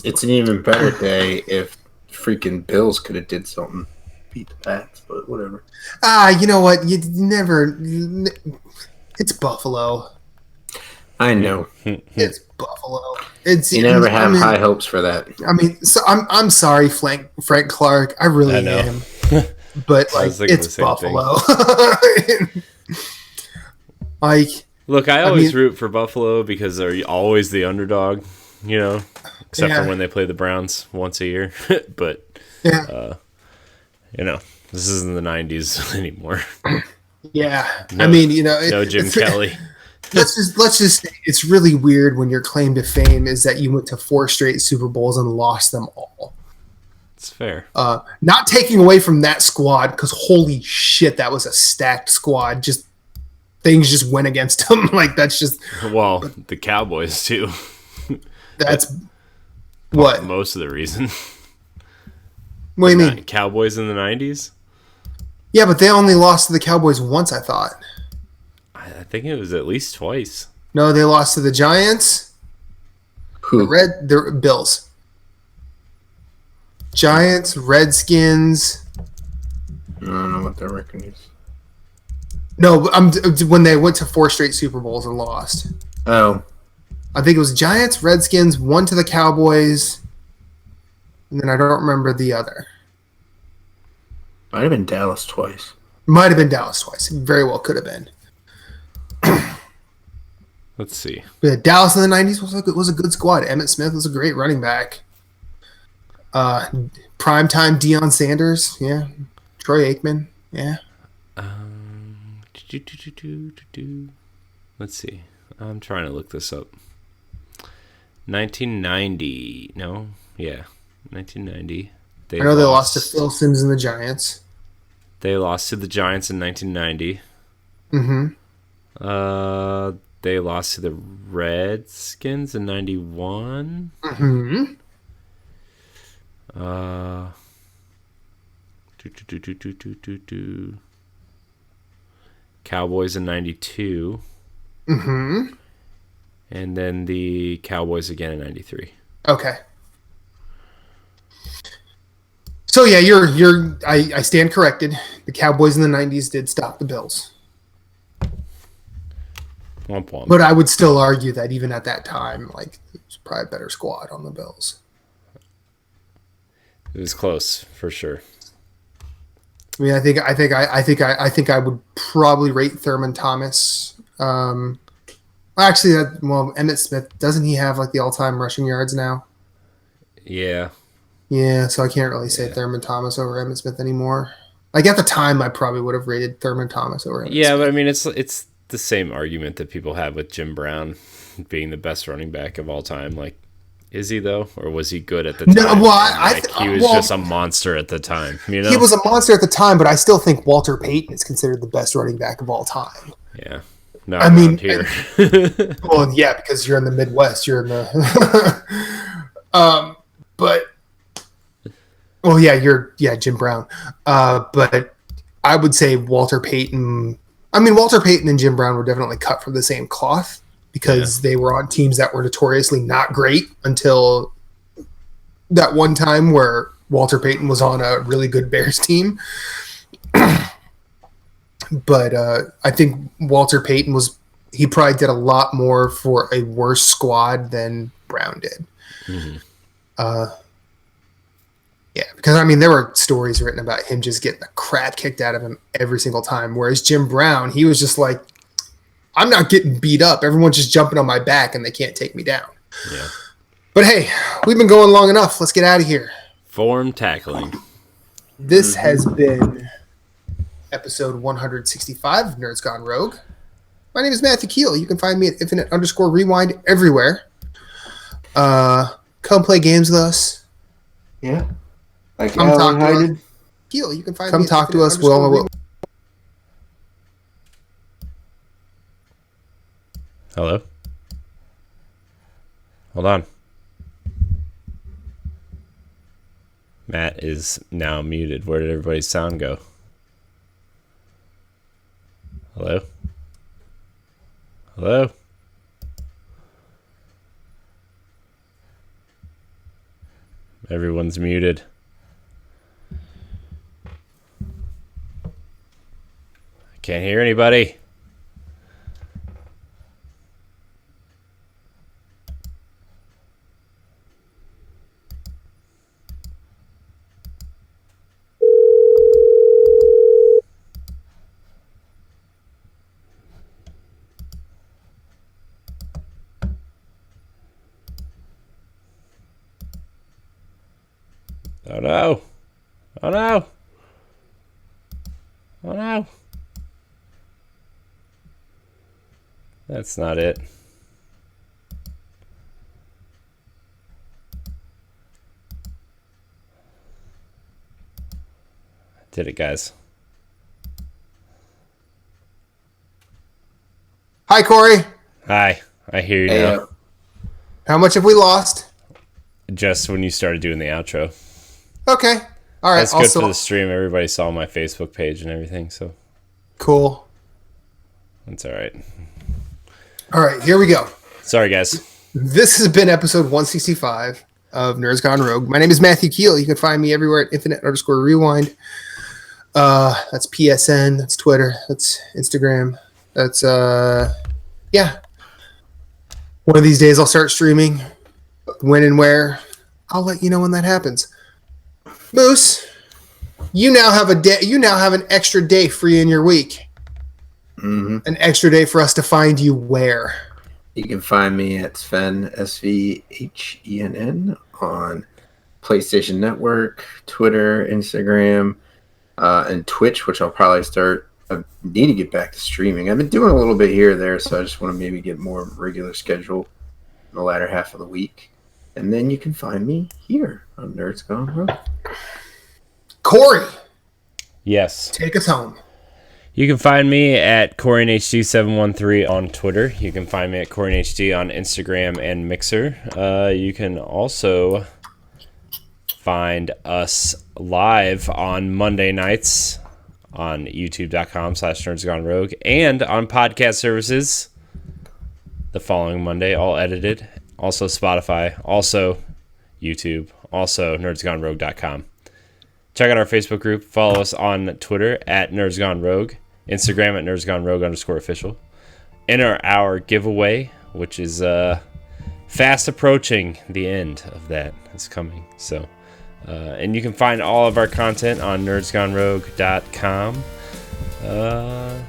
B: It's an even better day if freaking Bills could have did something, beat the Pats, but whatever.
A: You know what? You never. It's Buffalo.
B: I know.
A: It's Buffalo. It's
B: You never have
A: I mean,
B: high hopes for that.
A: I mean, so I'm sorry, Frank Clark. I really
C: I know.
A: am. But
C: I
A: like,
C: was thinking
A: it's
C: the same
A: Buffalo. Like,
C: Look, I always
A: mean-
C: root for Buffalo because they're always the underdog, you know, except
A: Yeah.
C: for when they play the Browns once a year. But,
A: yeah,
C: you know, this isn't the 90s anymore.
A: yeah.
C: No-
A: I mean, you know,
C: No Jim Kelly.
A: let's just say it's really weird when your claim to fame is that you went to 4 straight Super Bowls and lost them all.
C: It's fair.
A: Not taking away from that squad, because holy shit, that was a stacked squad. Just things just went against them. Like that's just
C: Well, the Cowboys, too.
A: that's what.
C: Most of the reason.
A: What do you mean?
C: Cowboys in the 90s?
A: Yeah, but they only lost to the Cowboys once. I thought.
C: I think it was at least twice.
A: No, they lost to the Giants,
B: Who?
A: the Bills, Giants, Redskins.
B: I don't know what their record is.
A: No, when they went to 4 straight Super Bowls and lost.
B: Oh,
A: I think it was Giants, Redskins, one to the Cowboys, and then I don't remember the other.
B: might have been Dallas twice.
A: Might have been Dallas twice. Very well could have been.
C: Let's see.
A: But Dallas in the 90s was a good squad. Emmitt Smith was a great running back. Primetime Deion Sanders, yeah. Troy Aikman, yeah.
C: Let's see. I'm trying to look this up. 1990. No? Yeah. 1990.
A: I know they lost to Phil Simms and the Giants.
C: They lost to the Giants in 1990.
A: Mm-hmm.
C: They lost to the Redskins in 91.
A: Mm-hmm.
C: Cowboys in 92.
A: Mm-hmm.
C: And then the Cowboys again in 93.
A: Okay. So yeah, I stand corrected. The Cowboys in the 90s did stop the Bills.
C: Womp womp.
A: But I would still argue that even at that time, like it was probably a better squad on the Bills.
C: It was close for sure.
A: I mean, I think I would probably rate Thurman Thomas. Actually, Emmitt Smith, doesn't he have like the all-time rushing yards now?
C: Yeah.
A: Yeah, so I can't really say Thurman Thomas over Emmitt Smith anymore. Like at the time, I probably would have rated Thurman Thomas over Emmitt
C: Yeah,
A: Smith.
C: but I mean, it's the same argument that people have with Jim Brown being the best running back of all time. Like, is he though, or was he good at the time?
A: No, well,
C: He was just a monster at the time. You know,
A: He was a monster at the time, but I still think Walter Payton is considered the best running back of all time.
C: Yeah. No,
A: I mean,
C: here.
A: Well, yeah, because you're in the Midwest. You're in the. But. Well, yeah, Jim Brown. But I would say Walter Payton. I mean, Walter Payton and Jim Brown were definitely cut from the same cloth because they were on teams that were notoriously not great until that one time where Walter Payton was on a really good Bears team. But I think Walter Payton he probably did a lot more for a worse squad than Brown did.
C: Mm-hmm.
A: Yeah, because I mean, there were stories written about him just getting the crap kicked out of him every single time. Whereas Jim Brown, he was just like, I'm not getting beat up. Everyone's just jumping on my back and they can't take me down.
C: Yeah.
A: But hey, we've been going long enough. Let's get out of here.
C: Form tackling.
A: This has been episode 165 of Nerds Gone Rogue. My name is Matthew Keel. You can find me at infinite_rewind everywhere. Come play games with us.
B: Yeah. Like
A: Come talk to us.
B: us.
A: Keel, you can find me. Come talk to us. We'll
C: Hello? Hold on. Matt is now muted. Where did everybody's sound go? Hello? Hello? Everyone's muted. I can't hear anybody. Oh no. Oh no. Oh no. That's not it. Did it, guys.
A: Hi, Corey.
C: Hi. I hear you
B: Hey,
C: now.
A: How much have we lost?
C: Just when you started doing the outro.
A: Okay. All right.
C: That's good
A: Also,
C: for the stream. Everybody saw my Facebook page and everything, so
A: cool.
C: that's all right.
A: All right. Here we go.
C: Sorry, guys.
A: This has been episode 165 of Nerds Gone Rogue. My name is Matthew Keel. You can find me everywhere at infinite_rewind. That's PSN. That's Twitter. That's Instagram. That's yeah. One of these days I'll start streaming. When and where, I'll let you know when that happens. Moose, you now have a day. You now have an extra day free in your week.
B: Mm-hmm.
A: An extra day for us to find you where.
B: You can find me at Sven, SVHENN, on PlayStation Network, Twitter, Instagram, and Twitch, which I'll probably start. I need to get back to streaming. I've been doing a little bit here or there, so I just want to maybe get more regular schedule in the latter half of the week. And then you can find me here on Nerds Gone Rogue.
A: Corey,
C: Yes.
A: take us home.
C: You can find me at CoreyNHD713 on Twitter. You can find me at CoreyNHD on Instagram and Mixer. You can also find us live on Monday nights on youtube.com/nerdsgonerogue and on podcast services the following Monday, all edited. Also Spotify, also YouTube, also nerdsgonerogue.com. Check out our Facebook group. Follow us on Twitter at nerdsgonerogue, Instagram at nerdsgonerogue_official. Enter our giveaway, which is fast approaching. The end of that is coming. So, and you can find all of our content on nerdsgonerogue.com. I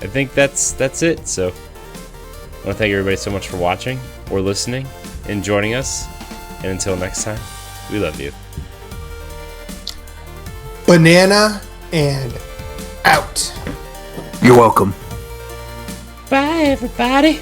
C: think that's it. So, I want to thank everybody so much for watching or listening and joining us. And until next time, we love you.
A: Banana and out.
B: You're welcome.
C: Bye, everybody.